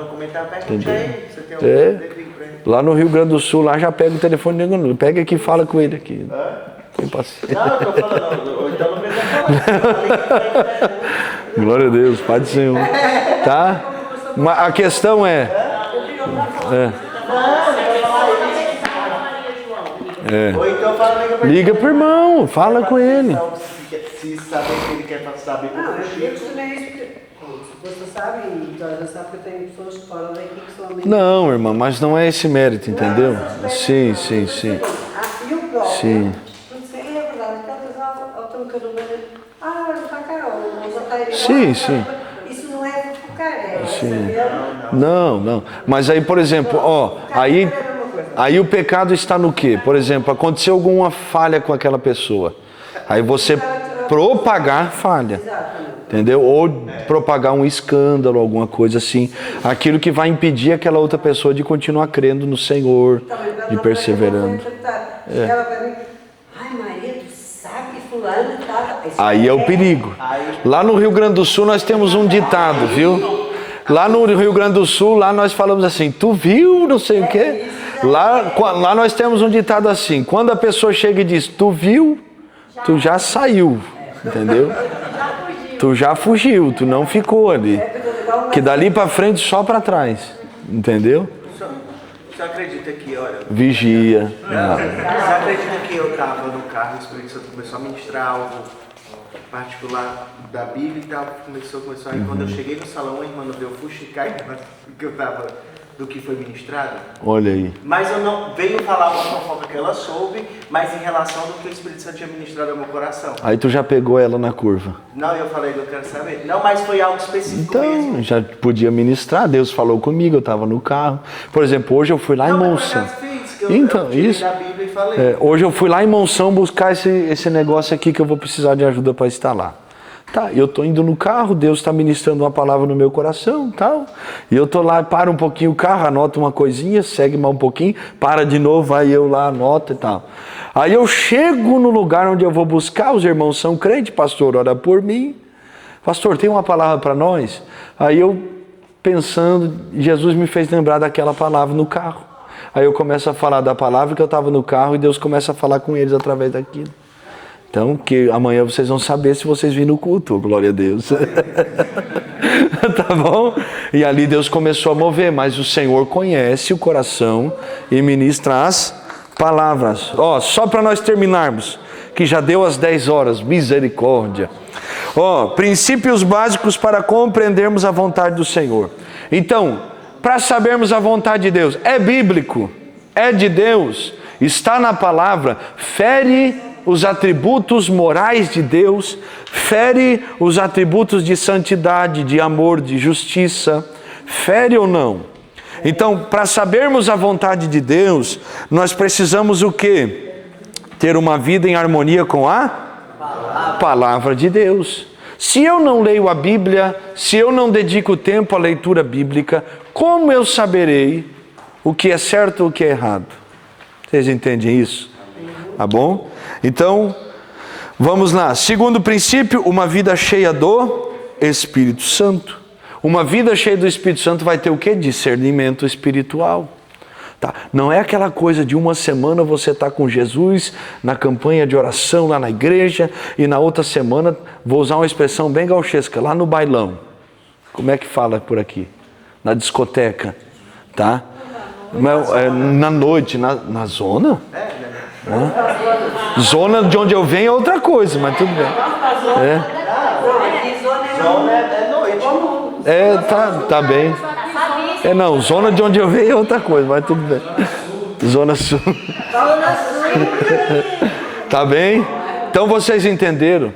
Lá no Rio Grande do Sul, lá já pega o telefone, pega aqui e fala com ele aqui. Tem paciência. Não, eu tô falando, então não precisa falar. Glória a Deus, Pai do Senhor. Tá? Mas a questão Ou então Liga pro irmão, fala com ele. Se saber que ele quer saber Não, como eu questionei isso porque você sabe, e já sabe que eu tenho pessoas fora daqui que são amigos. Não, irmã, mas não é esse mérito, entendeu? Sim. E o próprio? Sim. É verdade, aquele casal, ao ter um casamento, não está cá, ou já está aí. Sim. Isso não é fofocar, é Sim. saber. Não. Mas aí, por exemplo, aí o pecado está no quê? Por exemplo, aconteceu alguma falha com aquela pessoa. Aí você propagar falha. Entendeu? Ou propagar um escândalo, alguma coisa assim. Aquilo que vai impedir aquela outra pessoa de continuar crendo no Senhor, de perseverando. Ela vai mim, Maria, tu sabe que fulano estava... Aí é o perigo. Lá no Rio Grande do Sul nós temos um ditado, viu? Lá no Rio Grande do Sul, lá nós falamos assim, tu viu, não sei o quê. Lá nós temos um ditado assim, quando a pessoa chega e diz, tu viu, tu já saiu, entendeu? Tu já fugiu, tu não ficou ali. Que dali para frente só para trás, entendeu? Você acredita que, olha... Vigia. Você acredita que eu estava no carro e o Espírito Santo começou a ministrar algo particular da Bíblia e tal, começou, aí quando eu cheguei no salão, a irmã não veio fuxicar que eu estava do que foi ministrado. Olha aí. Mas eu não veio falar uma fofoca que ela soube, mas em relação do que o Espírito Santo tinha ministrado ao meu coração. Aí tu já pegou ela na curva. Não, eu falei que eu quero saber. Não, mas foi algo específico mesmo. Então, já podia ministrar, Deus falou comigo, eu estava no carro. Por exemplo, hoje eu fui lá em Monção. Então, isso. Hoje eu fui lá em Monção buscar esse negócio aqui que eu vou precisar de ajuda para instalar. Tá, eu tô indo no carro, Deus está ministrando uma palavra no meu coração, tal. E eu tô lá, para um pouquinho o carro, anoto uma coisinha, segue mais um pouquinho, para de novo, aí eu lá anoto e tal. Aí eu chego no lugar onde eu vou buscar, os irmãos são crentes, pastor, ora por mim. Pastor, tem uma palavra para nós? Aí eu pensando, Jesus me fez lembrar daquela palavra no carro. Aí eu começo a falar da palavra que eu estava no carro e Deus começa a falar com eles através daquilo. Então, que amanhã vocês vão saber se vocês virem no culto, glória a Deus. Tá bom? E ali Deus começou a mover, mas o Senhor conhece o coração e ministra as palavras. Só para nós terminarmos, que já deu as 10 horas, misericórdia. Princípios básicos para compreendermos a vontade do Senhor. Então, para sabermos a vontade de Deus, é bíblico, é de Deus, está na palavra, fere os atributos morais de Deus, fere os atributos de santidade, de amor, de justiça, fere ou não? Então, para sabermos a vontade de Deus, nós precisamos o quê? Ter uma vida em harmonia com a palavra de Deus. Se eu não leio a Bíblia, se eu não dedico tempo à leitura bíblica, como eu saberei o que é certo ou o que é errado? Vocês entendem isso? Tá bom? Então, vamos lá. Segundo princípio, uma vida cheia do Espírito Santo. Uma vida cheia do Espírito Santo vai ter o quê? Discernimento espiritual. Tá? Não é aquela coisa de uma semana você está com Jesus na campanha de oração lá na igreja e na outra semana, vou usar uma expressão bem gauchesca, lá no bailão. Como é que fala por aqui? Na discoteca. Tá? Na noite, na zona? Zona de onde eu venho é outra coisa, mas tudo bem. Zona é noite. Tá bem. Não, zona de onde eu venho é outra coisa, mas tudo bem. Zona Sul. Tá bem? Então vocês entenderam?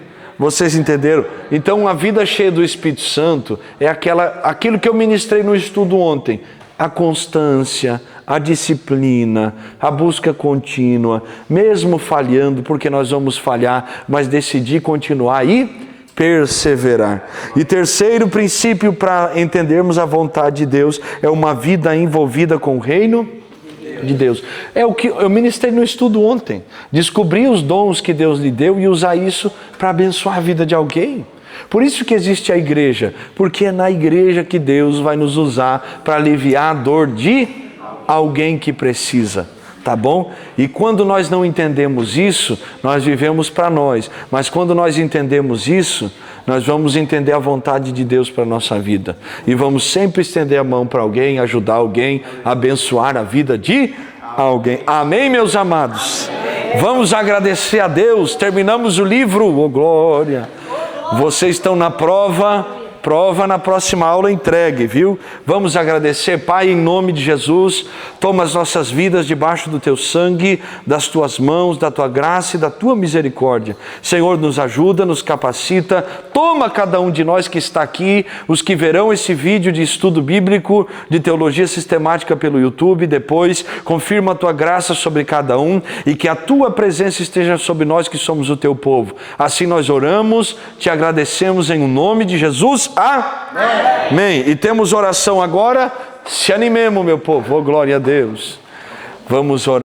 Então a vida cheia do Espírito Santo é aquilo que eu ministrei no estudo ontem. A constância, a disciplina, a busca contínua, mesmo falhando, porque nós vamos falhar, mas decidir continuar e perseverar. E terceiro princípio para entendermos a vontade de Deus é uma vida envolvida com o reino de Deus. É o que eu ministrei no estudo ontem. Descobrir os dons que Deus lhe deu e usar isso para abençoar a vida de alguém. Por isso que existe a igreja, porque é na igreja que Deus vai nos usar para aliviar a dor de alguém que precisa. Tá bom? E quando nós não entendemos isso, nós vivemos para nós. Mas quando nós entendemos isso, nós vamos entender a vontade de Deus para a nossa vida. E vamos sempre estender a mão para alguém, ajudar alguém, abençoar a vida de alguém. Amém, meus amados? Vamos agradecer a Deus. Terminamos o livro. Oh, glória! Vocês estão na prova na próxima aula entregue, viu? Vamos agradecer, Pai, em nome de Jesus. Toma as nossas vidas debaixo do Teu sangue, das Tuas mãos, da Tua graça e da Tua misericórdia. Senhor, nos ajuda, nos capacita. Toma cada um de nós que está aqui, os que verão esse vídeo de estudo bíblico, de teologia sistemática pelo YouTube, depois confirma a Tua graça sobre cada um e que a Tua presença esteja sobre nós que somos o Teu povo. Assim nós oramos, te agradecemos em nome de Jesus. Amém. E temos oração agora. Se animemos, meu povo. Oh, glória a Deus. Vamos orar.